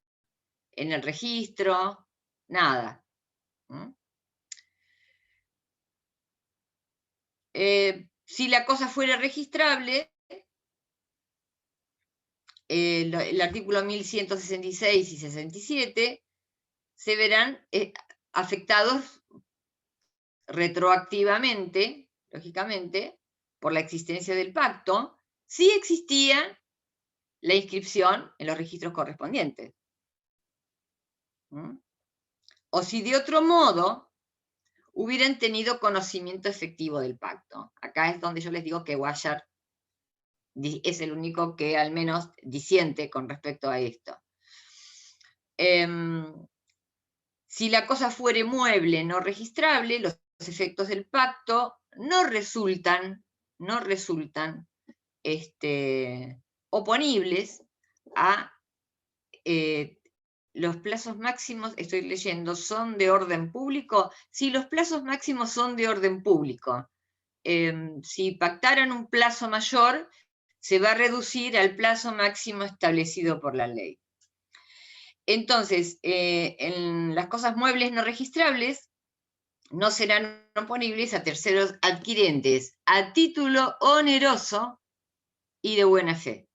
en el registro, nada. Si la cosa fuera registrable, el artículo 1166 y 67 se verán afectados retroactivamente, lógicamente, por la existencia del pacto, si existía la inscripción en los registros correspondientes. O si de otro modo hubieran tenido conocimiento efectivo del pacto. Acá es donde yo les digo que Guayar es el único que al menos disiente con respecto a esto. Si la cosa fuere mueble no registrable, los efectos del pacto no resultan oponibles a los plazos máximos, estoy leyendo, son de orden público. Si los plazos máximos son de orden público, si pactaran un plazo mayor, se va a reducir al plazo máximo establecido por la ley. Entonces, en las cosas muebles no registrables, no serán oponibles a terceros adquirentes a título oneroso y de buena fe.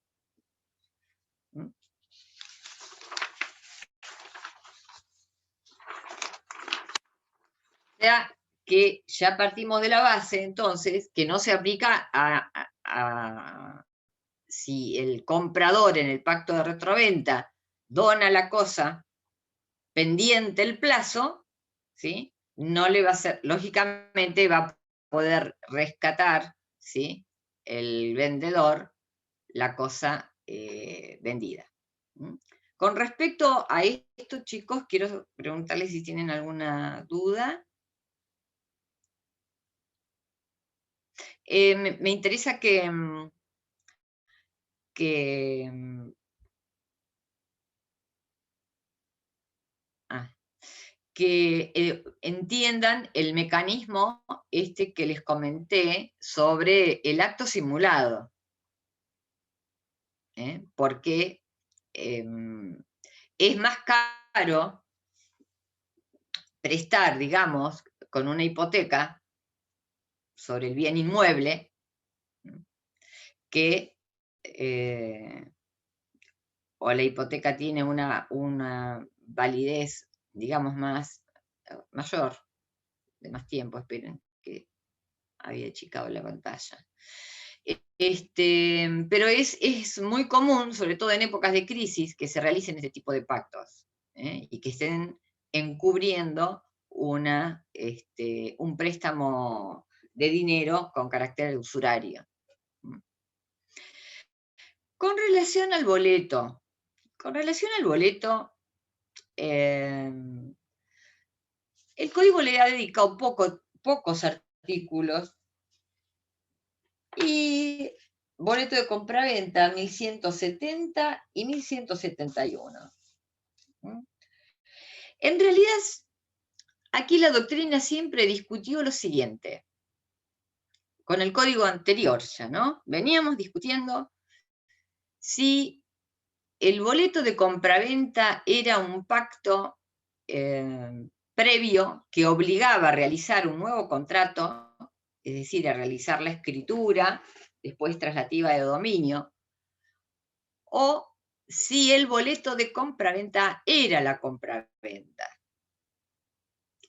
O sea, que ya partimos de la base, entonces, que no se aplica si el comprador en el pacto de retroventa dona la cosa pendiente el plazo, ¿sí? No le va a ser, lógicamente va a poder rescatar, ¿sí?, el vendedor la cosa vendida. Con respecto a esto, chicos, quiero preguntarles si tienen alguna duda. Me interesa que entiendan el mecanismo que les comenté sobre el acto simulado. Porque es más caro prestar, digamos, con una hipoteca sobre el bien inmueble que o la hipoteca tiene una validez, digamos, mayor, de más tiempo. Esperen, que había achicado la pantalla. Pero es muy común, sobre todo en épocas de crisis, que se realicen este tipo de pactos, y que estén encubriendo un préstamo de dinero con carácter usurario. Con relación al boleto, el Código le ha dedicado pocos artículos, y boleto de compraventa 1170 y 1171. En realidad, aquí la doctrina siempre discutió lo siguiente, con el código anterior ya, ¿no? Veníamos discutiendo si el boleto de compraventa era un pacto previo que obligaba a realizar un nuevo contrato, es decir, a realizar la escritura, después traslativa de dominio, o si el boleto de compraventa era la compraventa,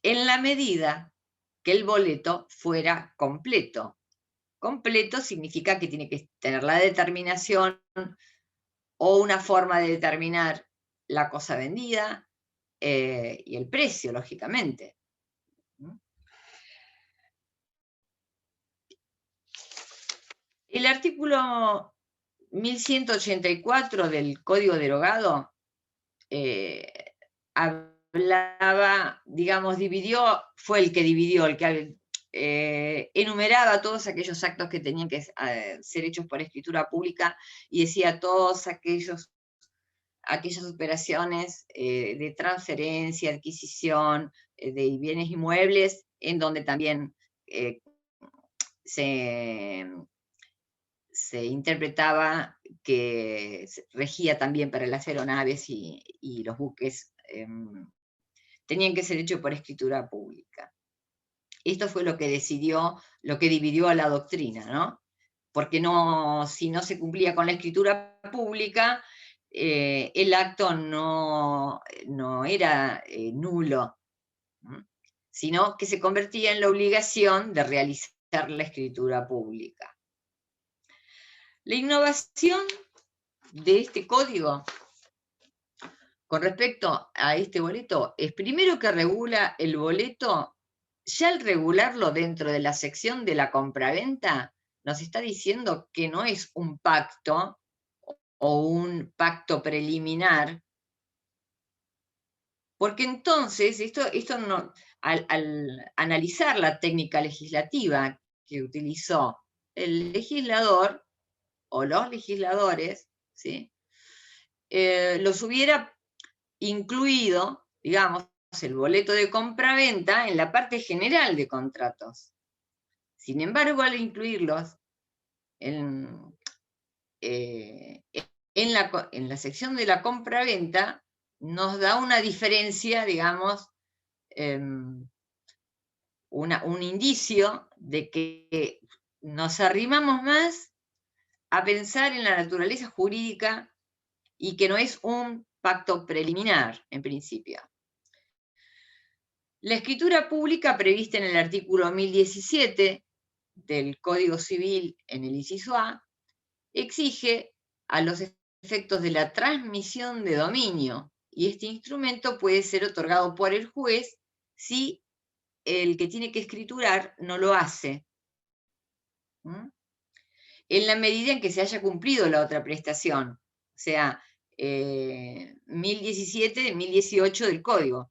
en la medida que el boleto fuera completo. Completo significa que tiene que tener la determinación o una forma de determinar la cosa vendida y el precio, lógicamente. El artículo 1184 del Código Derogado hablaba, digamos, fue el que dividió, el que enumeraba todos aquellos actos que tenían que ser hechos por escritura pública, y decía todos aquellas operaciones de transferencia, adquisición de bienes inmuebles, en donde también se interpretaba que regía también para las aeronaves y los buques, tenían que ser hechos por escritura pública. Esto fue lo que dividió a la doctrina, ¿no? Porque si no se cumplía con la escritura pública, el acto no era nulo, sino que se convertía en la obligación de realizar la escritura pública. La innovación de este código con respecto a este boleto es primero que regula el boleto. Ya al regularlo dentro de la sección de la compraventa, nos está diciendo que no es un pacto o un pacto preliminar, porque entonces, esto no, al analizar la técnica legislativa que utilizó el legislador o los legisladores, ¿sí? Los hubiera incluido, digamos, el boleto de compraventa en la parte general de contratos. Sin embargo, al incluirlos en la sección de la compraventa, nos da una diferencia, digamos, un indicio de que nos arrimamos más a pensar en la naturaleza jurídica y que no es un pacto preliminar, en principio. La escritura pública prevista en el artículo 1017 del Código Civil, en el inciso A, exige a los efectos de la transmisión de dominio, y este instrumento puede ser otorgado por el juez si el que tiene que escriturar no lo hace, en la medida en que se haya cumplido la otra prestación, o sea, 1017, 1018 del Código.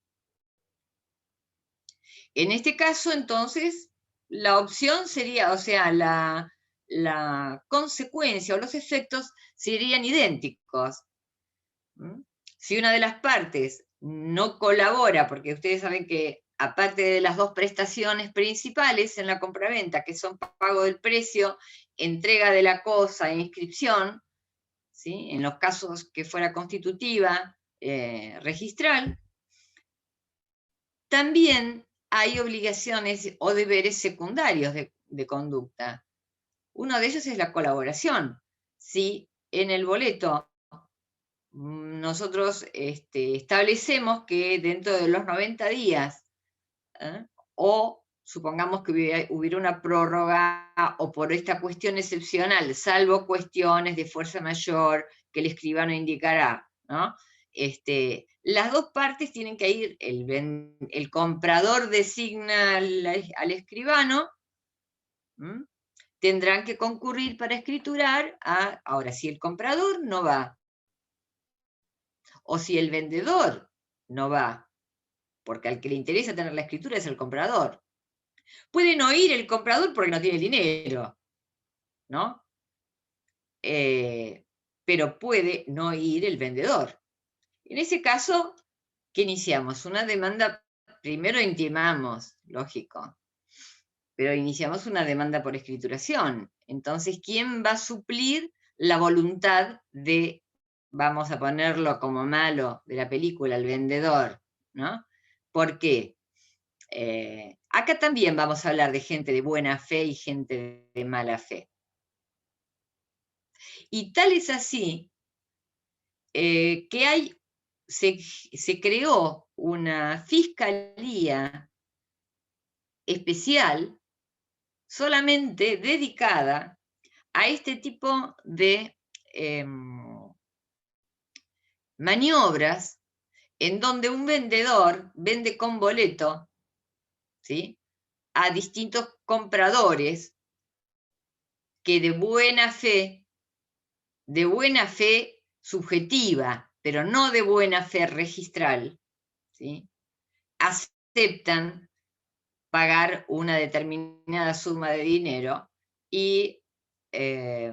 En este caso, entonces, la opción sería, o sea, la consecuencia o los efectos serían idénticos. Si una de las partes no colabora, porque ustedes saben que aparte de las dos prestaciones principales en la compraventa, que son pago del precio, entrega de la cosa e inscripción, ¿sí? En los casos que fuera constitutiva, registral, también hay obligaciones o deberes secundarios de conducta. Uno de ellos es la colaboración. Si en el boleto nosotros establecemos que dentro de los 90 días, o supongamos que hubiera una prórroga o por esta cuestión excepcional, salvo cuestiones de fuerza mayor que el escribano indicará, ¿no? Las dos partes tienen que ir, el comprador designa al escribano, tendrán que concurrir para escriturar. Ahora, si el comprador no va, o si el vendedor no va, porque al que le interesa tener la escritura es el comprador. Puede no ir el comprador porque no tiene dinero, ¿no? Pero puede no ir el vendedor. En ese caso, ¿qué iniciamos? Una demanda, primero intimamos, lógico, pero iniciamos una demanda por escrituración. Entonces, ¿quién va a suplir la voluntad de, vamos a ponerlo como malo de la película, el vendedor, ¿no? ¿Por qué? Acá también vamos a hablar de gente de buena fe y gente de mala fe. Y tal es así que se creó una fiscalía especial solamente dedicada a este tipo de maniobras en donde un vendedor vende con boleto, ¿sí?, a distintos compradores que de buena fe subjetiva, pero no de buena fe registral, ¿sí?, aceptan pagar una determinada suma de dinero y a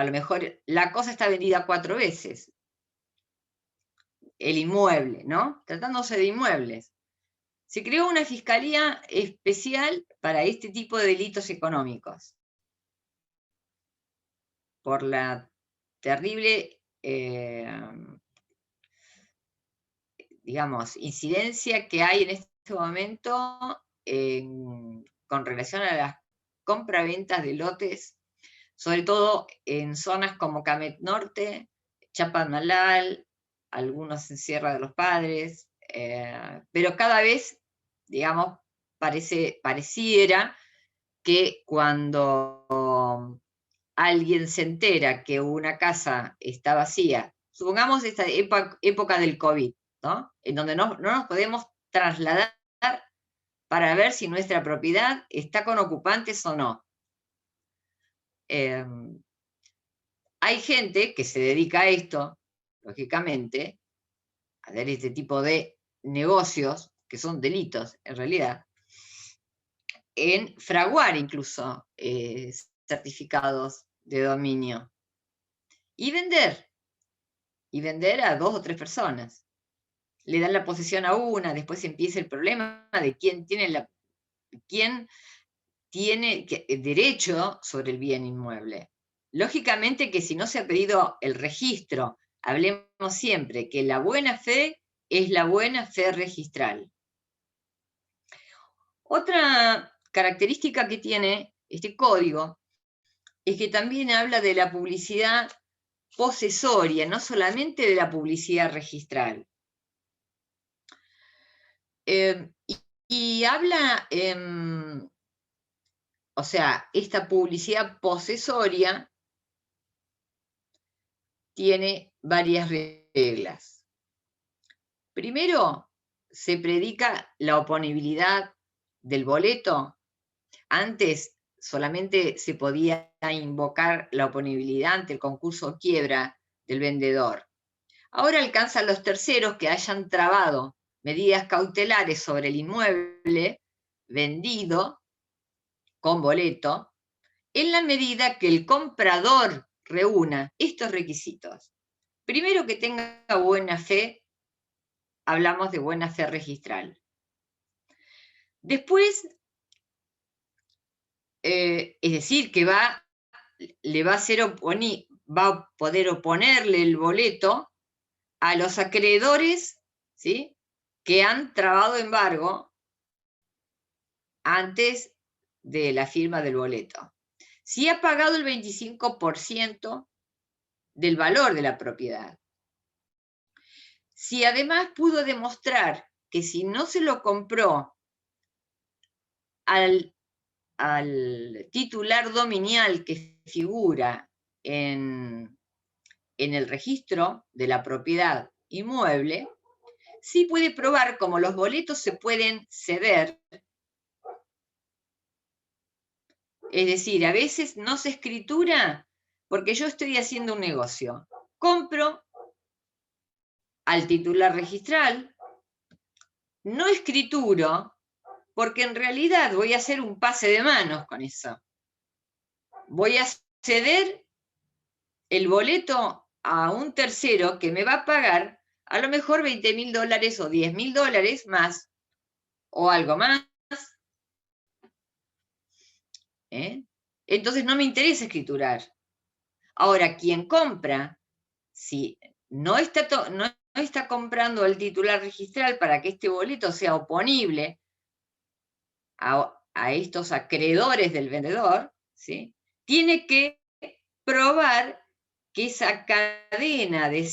lo mejor la cosa está vendida 4 veces, el inmueble, ¿no? Tratándose de inmuebles. Se creó una fiscalía especial para este tipo de delitos económicos, por la terrible, digamos, incidencia que hay en este momento con relación a las compraventas de lotes, sobre todo en zonas como Camet Norte, Chapadmalal, algunos en Sierra de los Padres, pero cada vez, digamos, pareciera que cuando alguien se entera que una casa está vacía, supongamos esta época del COVID, ¿no?, en donde no nos podemos trasladar para ver si nuestra propiedad está con ocupantes o no. Hay gente que se dedica a esto, lógicamente, a ver este tipo de negocios, que son delitos en realidad, en fraguar incluso certificados de dominio y vender a 2 o 3 personas. Le dan la posesión a una, después empieza el problema de quién tiene derecho sobre el bien inmueble. Lógicamente que si no se ha pedido el registro, hablemos siempre que la buena fe es la buena fe registral. Otra característica que tiene este código es que también habla de la publicidad posesoria, no solamente de la publicidad registral. Y habla, o sea, esta publicidad posesoria tiene varias reglas. Primero, se predica la oponibilidad del boleto. Antes solamente se podía invocar la oponibilidad ante el concurso o quiebra del vendedor. Ahora alcanzan los terceros que hayan trabado medidas cautelares sobre el inmueble vendido con boleto, en la medida que el comprador reúna estos requisitos. Primero, que tenga buena fe, hablamos de buena fe registral. Después, es decir, que va a poder oponerle el boleto a los acreedores, ¿sí?, que han trabado embargo antes de la firma del boleto. Si ha pagado el 25% del valor de la propiedad. si además pudo demostrar que si no se lo compró al titular dominial que figura en el registro de la propiedad inmueble, sí puede probar, como los boletos se pueden ceder, es decir, a veces no se escritura porque yo estoy haciendo un negocio. Compro al titular registral, no escrituro, porque en realidad voy a hacer un pase de manos con eso. Voy a ceder el boleto a un tercero que me va a pagar a lo mejor $20.000 o $10.000 más, o algo más. Entonces no me interesa escriturar. Ahora, quien compra, si no está comprando el titular registral para que este boleto sea oponible a estos acreedores del vendedor, ¿sí?, tiene que probar que esa cadena de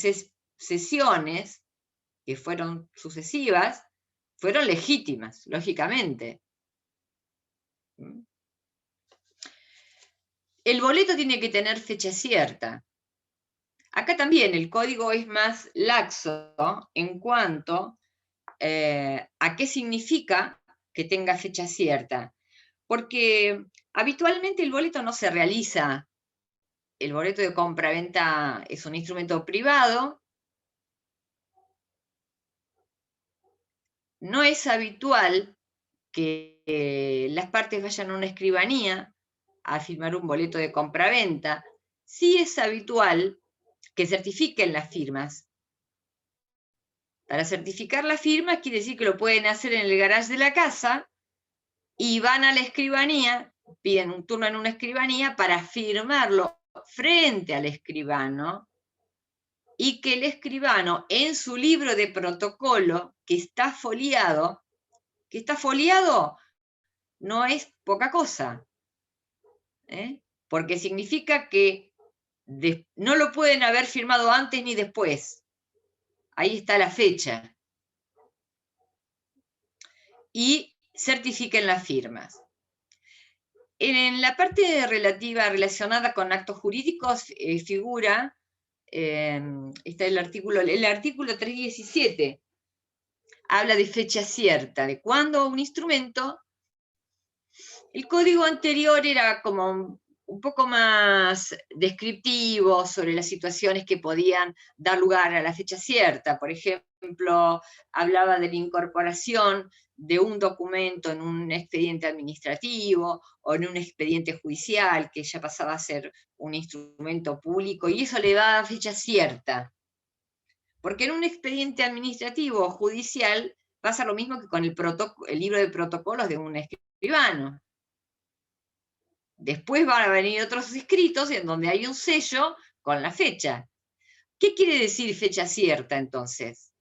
cesiones, que fueron sucesivas, fueron legítimas, lógicamente. El boleto tiene que tener fecha cierta. Acá también el código es más laxo en cuanto a qué significa que tenga fecha cierta. Porque habitualmente el boleto no se realiza. El boleto de compra-venta es un instrumento privado. No es habitual que las partes vayan a una escribanía a firmar un boleto de compra-venta. Sí es habitual que certifiquen las firmas. Para certificar las firmas quiere decir que lo pueden hacer en el garage de la casa y van a la escribanía, piden un turno en una escribanía para firmarlo frente al escribano, y que el escribano en su libro de protocolo, que está foliado no es poca cosa, porque significa que no lo pueden haber firmado antes ni después. Ahí está la fecha. Y certifiquen las firmas. En la parte relacionada con actos jurídicos figura, está el artículo 317, habla de fecha cierta, de cuándo un instrumento. El código anterior era como un poco más descriptivo sobre las situaciones que podían dar lugar a la fecha cierta. Por ejemplo, hablaba de la incorporación de un documento en un expediente administrativo o en un expediente judicial, que ya pasaba a ser un instrumento público, y eso le daba fecha cierta. Porque en un expediente administrativo o judicial pasa lo mismo que con el libro de protocolos de un escribano. Después van a venir otros escritos en donde hay un sello con la fecha. ¿Qué quiere decir fecha cierta, entonces?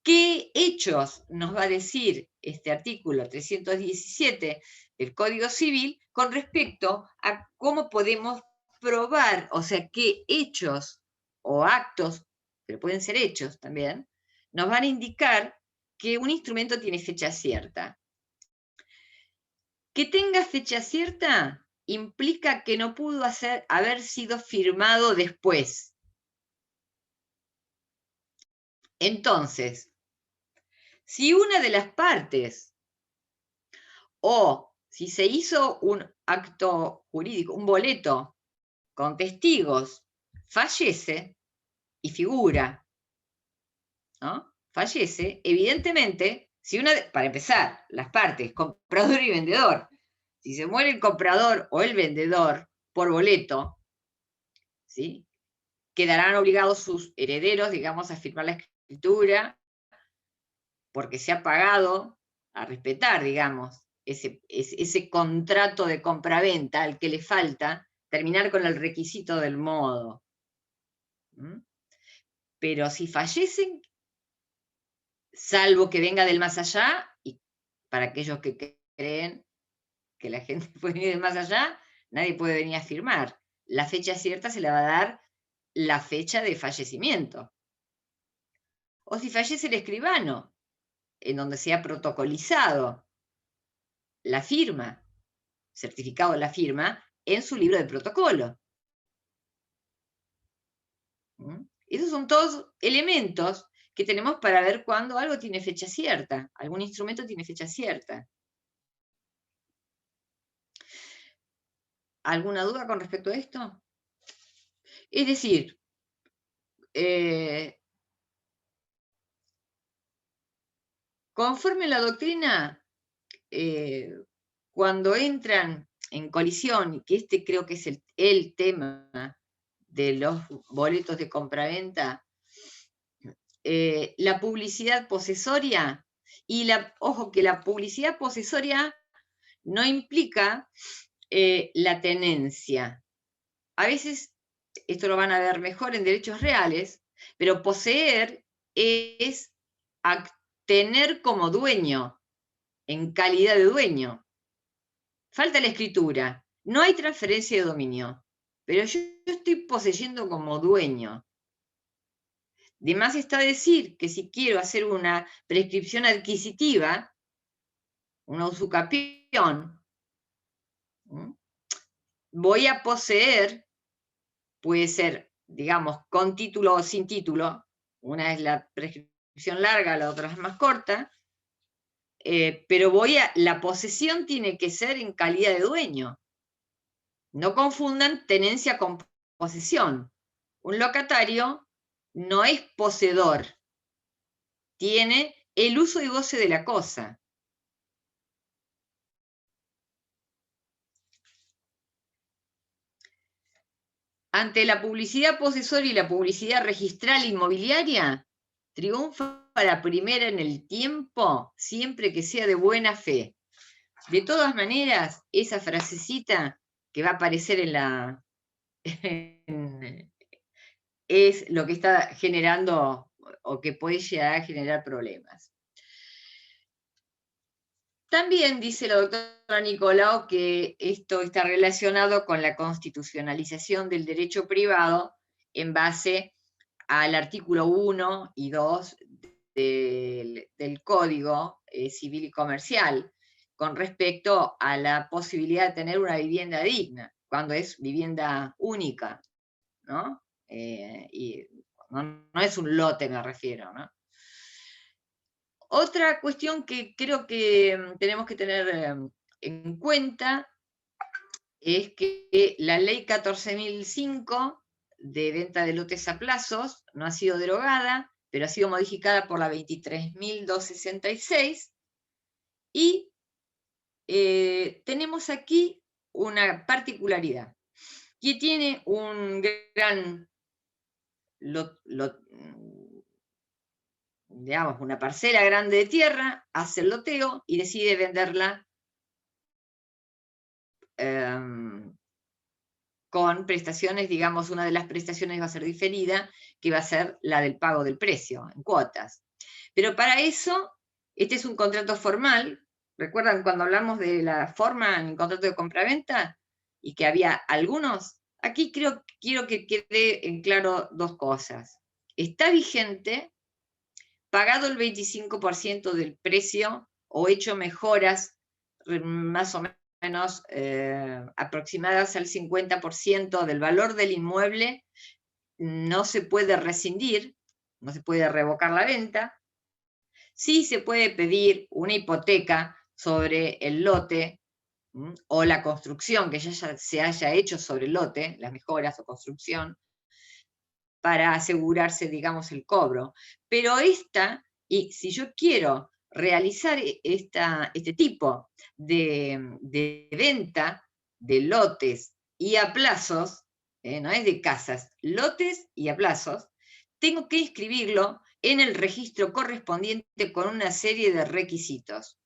¿Qué hechos nos va a decir este artículo 317 del Código Civil con respecto a cómo podemos probar, o sea, qué hechos o actos, pero pueden ser hechos también, nos van a indicar que un instrumento tiene fecha cierta? Que tenga fecha cierta implica que no pudo haber sido firmado después. Entonces, si una de las partes, o si se hizo un acto jurídico, un boleto con testigos, fallece y figura, ¿no? Fallece, evidentemente, si para empezar, las partes, comprador y vendedor, si se muere el comprador o el vendedor por boleto, ¿sí?, quedarán obligados sus herederos, digamos, a firmar la escritura, porque se ha pagado a respetar, digamos, ese contrato de compraventa al que le falta terminar con el requisito del modo. Pero si fallecen, salvo que venga del más allá, y para aquellos que creen que la gente puede venir del más allá, nadie puede venir a firmar. La fecha cierta se le va a dar la fecha de fallecimiento. o si fallece el escribano, en donde se ha protocolizado la firma, certificado de la firma, en su libro de protocolo. Esos son todos elementos que tenemos para ver cuándo algo tiene fecha cierta, algún instrumento tiene fecha cierta. ¿Alguna duda con respecto a esto? Es decir, conforme la doctrina, cuando entran en colisión, que este creo que es el tema de los boletos de compraventa, la publicidad posesoria, y ojo que la publicidad posesoria no implica la tenencia. A veces, esto lo van a ver mejor en derechos reales, pero poseer es tener como dueño, en calidad de dueño. Falta la escritura, no hay transferencia de dominio, pero yo estoy poseyendo como dueño. De más está decir que si quiero hacer una prescripción adquisitiva, una usucapión, voy a poseer, puede ser, digamos, con título o sin título, una es la prescripción larga, la otra es más corta, pero la posesión tiene que ser en calidad de dueño. No confundan tenencia con posesión. Un locatario no es poseedor, tiene el uso y goce de la cosa. Ante la publicidad posesoria y la publicidad registral inmobiliaria, triunfa la primera en el tiempo, siempre que sea de buena fe. De todas maneras, esa frasecita que va a aparecer es lo que está generando o que puede llegar a generar problemas. También dice la doctora Nicolau que esto está relacionado con la constitucionalización del derecho privado en base al artículo 1 y 2 del Código Civil y Comercial, con respecto a la posibilidad de tener una vivienda digna, cuando es vivienda única, ¿no? Y no es un lote, me refiero, ¿no? Otra cuestión que creo que tenemos que tener en cuenta es que la ley 14.005 de venta de lotes a plazos no ha sido derogada, pero ha sido modificada por la 23.266, y tenemos aquí una particularidad, que tiene un gran, digamos, una parcela grande de tierra, hace el loteo y decide venderla con prestaciones, digamos, una de las prestaciones va a ser diferida, que va a ser la del pago del precio, en cuotas. Pero para eso, este es un contrato formal. ¿Recuerdan cuando hablamos de la forma en el contrato de compraventa? Y que había algunos. Aquí quiero que quede en claro dos cosas. Está vigente, pagado el 25% del precio o hecho mejoras más o menos aproximadas al 50% del valor del inmueble, no se puede rescindir, no se puede revocar la venta. Sí se puede pedir una hipoteca sobre el lote o la construcción que ya se haya hecho sobre el lote, las mejoras o construcción, para asegurarse, digamos, el cobro. Pero y si yo quiero realizar este tipo de venta de lotes y a plazos, no es de casas, lotes y a plazos, tengo que inscribirlo en el registro correspondiente con una serie de requisitos.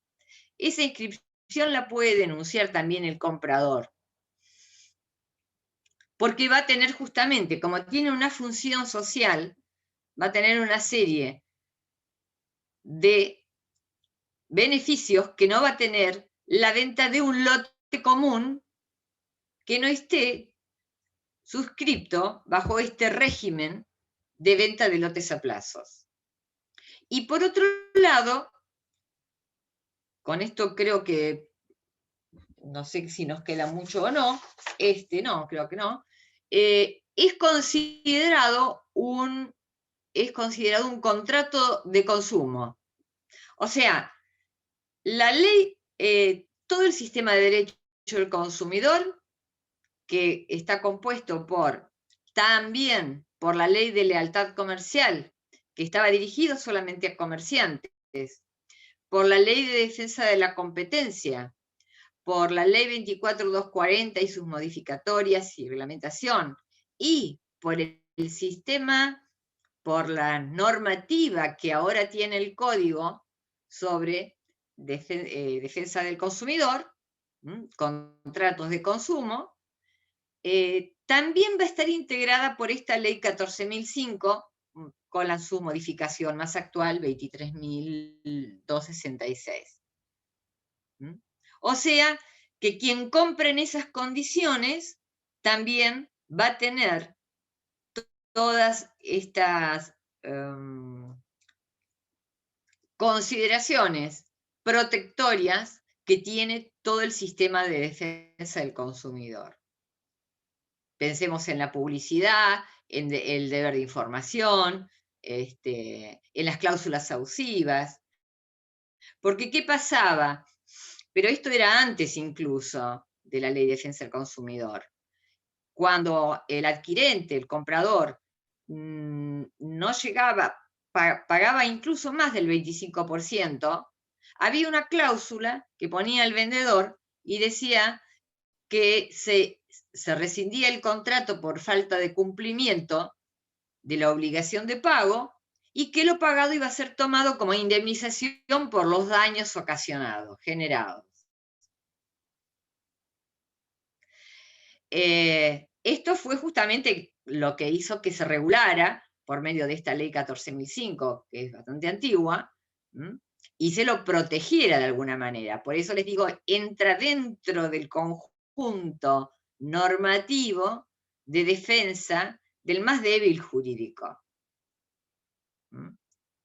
Esa inscripción la puede denunciar también el comprador, porque va a tener justamente, como tiene una función social, va a tener una serie de beneficios que no va a tener la venta de un lote común que no esté suscripto bajo este régimen de venta de lotes a plazos. Y por otro lado, con esto creo que, no sé si nos queda mucho o no, no, creo que no, es considerado un contrato de consumo. O sea, la ley, todo el sistema de derecho del consumidor, que está compuesto también por la ley de lealtad comercial, que estaba dirigido solamente a comerciantes, por la ley de defensa de la competencia, por la ley 24240 y sus modificatorias y reglamentación, y por el sistema, por la normativa que ahora tiene el Código sobre defensa del consumidor, contratos de consumo, también va a estar integrada por esta ley 14.005, con su modificación más actual, 23.266. O sea, que quien compre en esas condiciones también va a tener todas estas consideraciones protectorias que tiene todo el sistema de defensa del consumidor. Pensemos en la publicidad, en el deber de información, en las cláusulas abusivas. Porque, ¿qué pasaba? Pero esto era antes incluso de la Ley de Defensa del Consumidor. Cuando el adquirente, el comprador, no llegaba, pagaba incluso más del 25%, había una cláusula que ponía el vendedor y decía que se rescindía el contrato por falta de cumplimiento de la obligación de pago y que lo pagado iba a ser tomado como indemnización por los daños ocasionados, generados. Esto fue justamente lo que hizo que se regulara por medio de esta ley 14.005, que es bastante antigua, y se lo protegiera de alguna manera. Por eso les digo, entra dentro del conjunto normativo de defensa del más débil jurídico.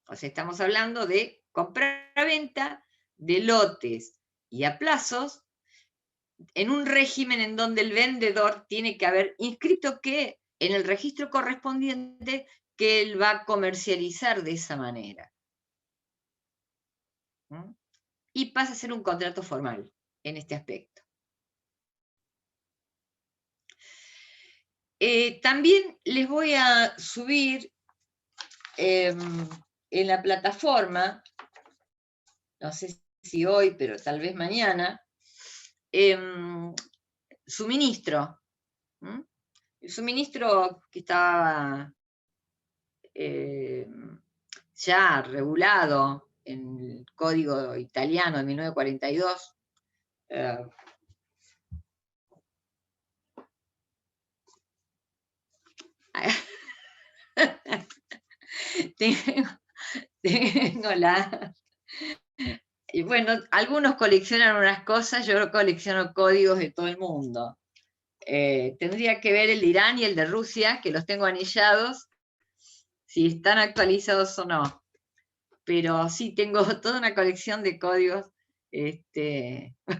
O sea, estamos hablando de compra-venta de lotes y a plazos en un régimen en donde el vendedor tiene que haber inscrito que en el registro correspondiente que él va a comercializar de esa manera. Y pasa a ser un contrato formal en este aspecto. También les voy a subir en la plataforma, no sé si hoy, pero tal vez mañana, suministro. El suministro que estaba ya regulado en el Código Italiano de 1942. Tengo la... Y bueno, algunos coleccionan unas cosas, yo colecciono códigos de todo el mundo. Tendría que ver el de Irán y el de Rusia, que los tengo anillados, si están actualizados o no. Pero sí, tengo toda una colección de códigos,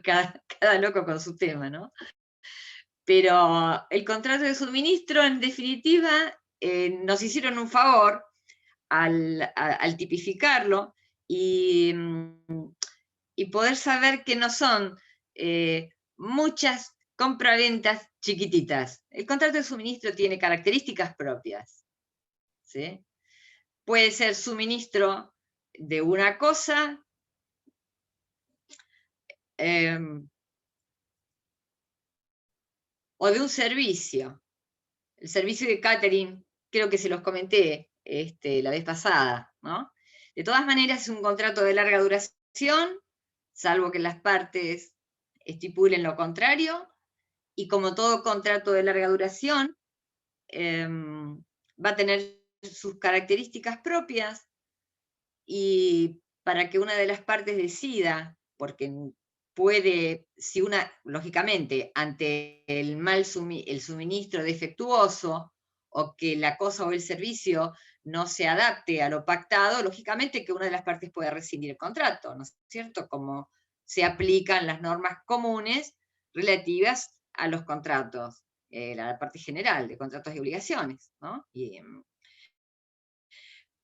cada loco con su tema, ¿no? Pero el contrato de suministro, en definitiva, nos hicieron un favor al tipificarlo y poder saber que no son muchas compraventas chiquititas. El contrato de suministro tiene características propias, ¿sí? Puede ser suministro de una cosa, o de un servicio. El servicio de catering, creo que se los comenté la vez pasada, ¿no? De todas maneras, es un contrato de larga duración, salvo que las partes estipulen lo contrario, y como todo contrato de larga duración, va a tener sus características propias, y para que una de las partes decida, porque puede, si lógicamente, ante el suministro defectuoso o que la cosa o el servicio no se adapte a lo pactado, lógicamente que una de las partes puede rescindir el contrato, ¿no es cierto? Como se aplican las normas comunes relativas a los contratos, la parte general de contratos y obligaciones, ¿no?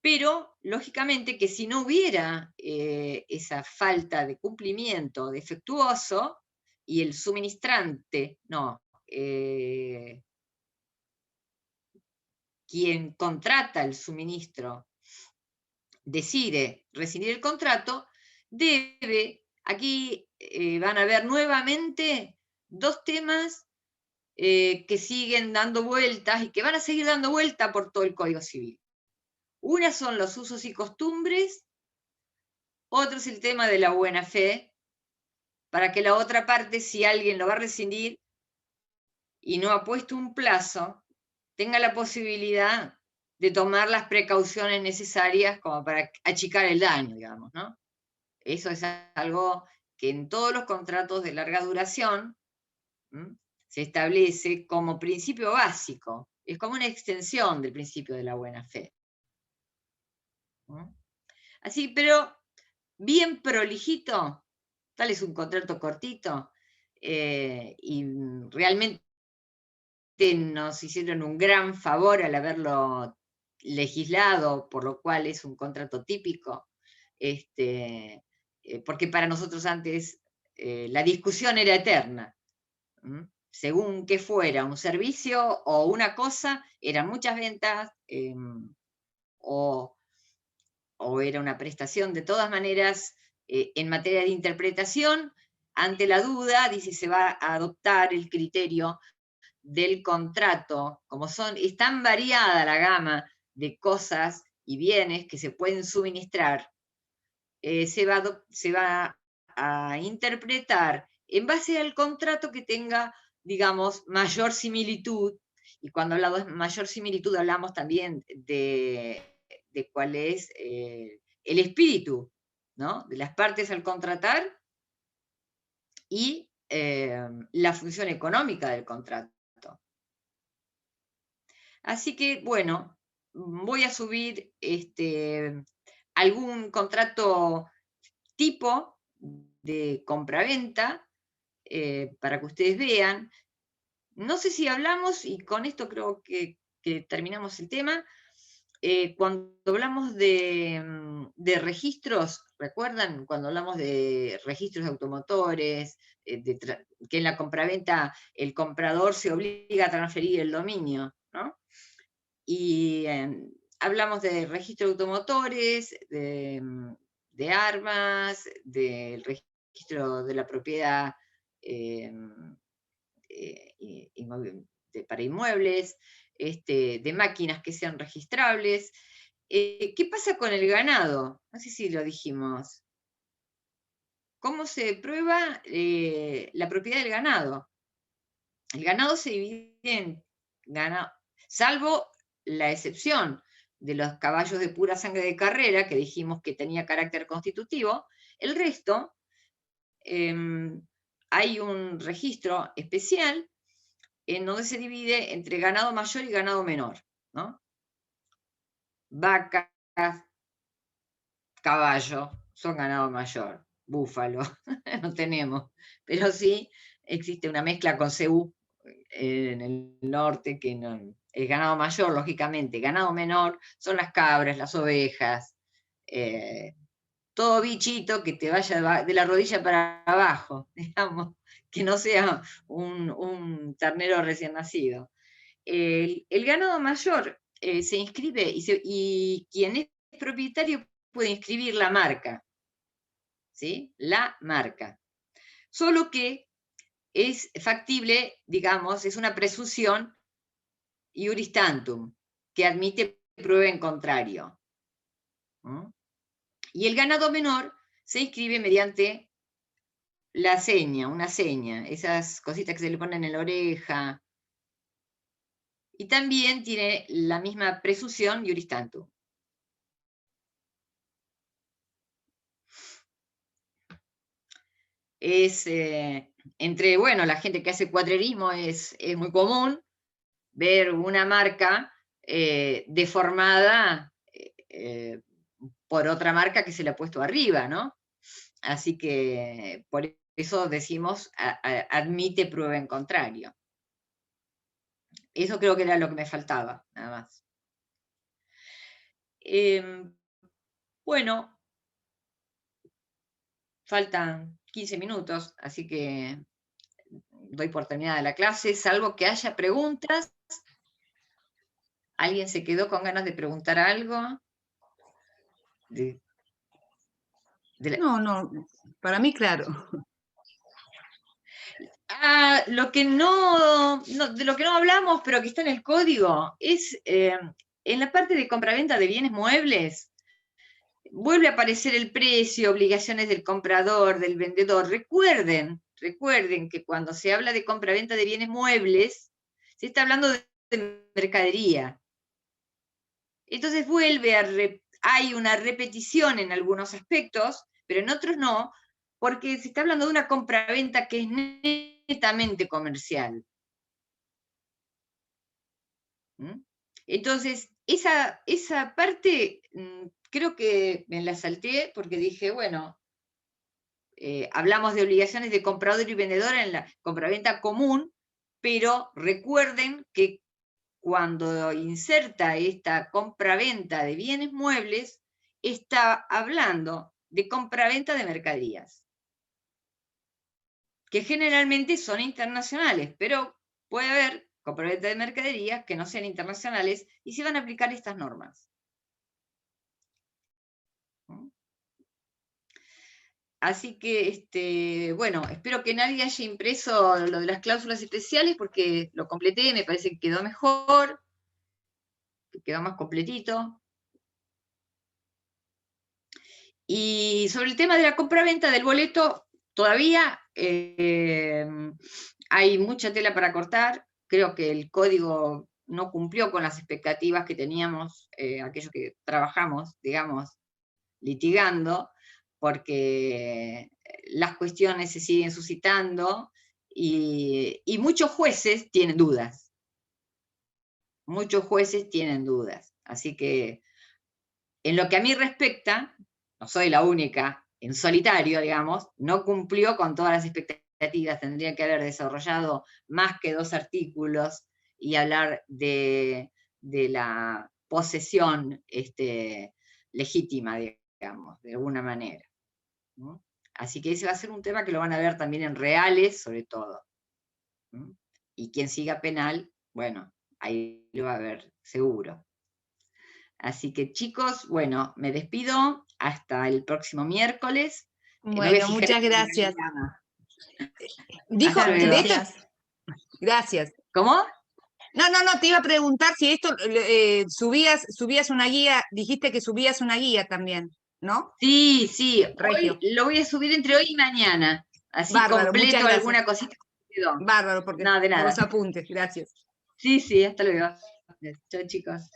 Pero, lógicamente, que si no hubiera esa falta de cumplimiento defectuoso y el suministrante, quien contrata el suministro decide rescindir el contrato, aquí van a ver nuevamente dos temas que siguen dando vueltas y que van a seguir dando vuelta por todo el Código Civil. Una son los usos y costumbres, otro es el tema de la buena fe, para que la otra parte, si alguien lo va a rescindir y no ha puesto un plazo, tenga la posibilidad de tomar las precauciones necesarias como para achicar el daño, digamos, ¿no? Eso es algo que en todos los contratos de larga duración se establece como principio básico. Es como una extensión del principio de la buena fe. Así, pero bien prolijito, tal es un contrato cortito, y realmente nos hicieron un gran favor al haberlo legislado, por lo cual es un contrato típico, porque para nosotros antes la discusión era eterna. Según que fuera un servicio o una cosa, eran muchas ventas, o era una prestación. De todas maneras, en materia de interpretación, ante la duda, dice, se va a adoptar el criterio del contrato, como es tan variada la gama de cosas y bienes que se pueden suministrar, se va a interpretar en base al contrato que tenga, digamos, mayor similitud, y cuando hablamos de mayor similitud hablamos también de cuál es el espíritu, ¿no?, de las partes al contratar y la función económica del contrato. Así que, bueno, voy a subir algún contrato tipo de compraventa para que ustedes vean. No sé si hablamos, y con esto creo que terminamos el tema, cuando hablamos de registros, ¿recuerdan? Cuando hablamos de registros de automotores, que en la compraventa el comprador se obliga a transferir el dominio, ¿no? Y hablamos de registro de automotores, de armas, del registro de la propiedad para inmuebles, de máquinas que sean registrables. ¿Qué pasa con el ganado? No sé si lo dijimos. ¿Cómo se prueba la propiedad del ganado? El ganado se divide en ganado, salvo la excepción de los caballos de pura sangre de carrera, que dijimos que tenía carácter constitutivo. El resto, hay un registro especial en donde se divide entre ganado mayor y ganado menor, ¿no? Vacas, caballo, son ganado mayor. Búfalo, no tenemos, pero sí existe una mezcla con cebú en el norte, que no, el ganado mayor, lógicamente, ganado menor son las cabras, las ovejas, todo bichito que te vaya de la rodilla para abajo, digamos, que no sea un ternero recién nacido. El ganado mayor se inscribe y quien es propietario puede inscribir la marca, ¿sí? La marca. Solo que es factible, digamos, es una presunción iuris tantum, que admite prueba en contrario. Y el ganado menor se inscribe mediante la seña, una seña, esas cositas que se le ponen en la oreja, y también tiene la misma presunción iuris tantum. Es bueno, la gente que hace cuatrerismo es muy común ver una marca deformada por otra marca que se le ha puesto arriba, ¿no? Así que por eso decimos admite prueba en contrario. Eso creo que era lo que me faltaba, nada más. Bueno, faltan 15 minutos, así que doy por terminada la clase, salvo que haya preguntas. ¿Alguien se quedó con ganas de preguntar algo? No, para mí claro. Lo que de lo que no hablamos, pero que está en el código, es en la parte de compraventa de bienes muebles, vuelve a aparecer el precio, obligaciones del comprador, del vendedor. Recuerden que cuando se habla de compraventa de bienes muebles, se está hablando de mercadería. Entonces hay una repetición en algunos aspectos, pero en otros no, porque se está hablando de una compraventa que es netamente comercial. Entonces, esa parte creo que me la salté porque dije, bueno, hablamos de obligaciones de comprador y vendedor en la compraventa común, pero recuerden que cuando inserta esta compraventa de bienes muebles, está hablando de compraventa de mercaderías, que generalmente son internacionales, pero puede haber compraventa de mercaderías que no sean internacionales y se van a aplicar estas normas. Así que, bueno, espero que nadie haya impreso lo de las cláusulas especiales porque lo completé, me parece que quedó mejor, que quedó más completito. Y sobre el tema de la compraventa del boleto, todavía hay mucha tela para cortar. Creo que el código no cumplió con las expectativas que teníamos, aquellos que trabajamos, digamos, litigando, porque las cuestiones se siguen suscitando y muchos jueces tienen dudas. Muchos jueces tienen dudas. Así que, en lo que a mí respecta, no soy la única en solitario, digamos, no cumplió con todas las expectativas, tendría que haber desarrollado más que 2 artículos y hablar de la posesión legítima, digamos, de alguna manera, ¿no? Así que ese va a ser un tema que lo van a ver también en reales, sobre todo. ¿No? Y quien siga penal, bueno, ahí lo va a ver seguro. Así que chicos, bueno, me despido hasta el próximo miércoles. Bueno, muchas gracias. Dijo, de esto, gracias. ¿Cómo? No, te iba a preguntar si esto subías una guía, dijiste que subías una guía también, ¿no? Sí, Regio. Hoy lo voy a subir entre hoy y mañana, así Bárbaro, muchas completo gracias. alguna cosita que quedó. Bárbaro, porque No, de nada. los apuntes, gracias. Sí, hasta luego. Chao chicos.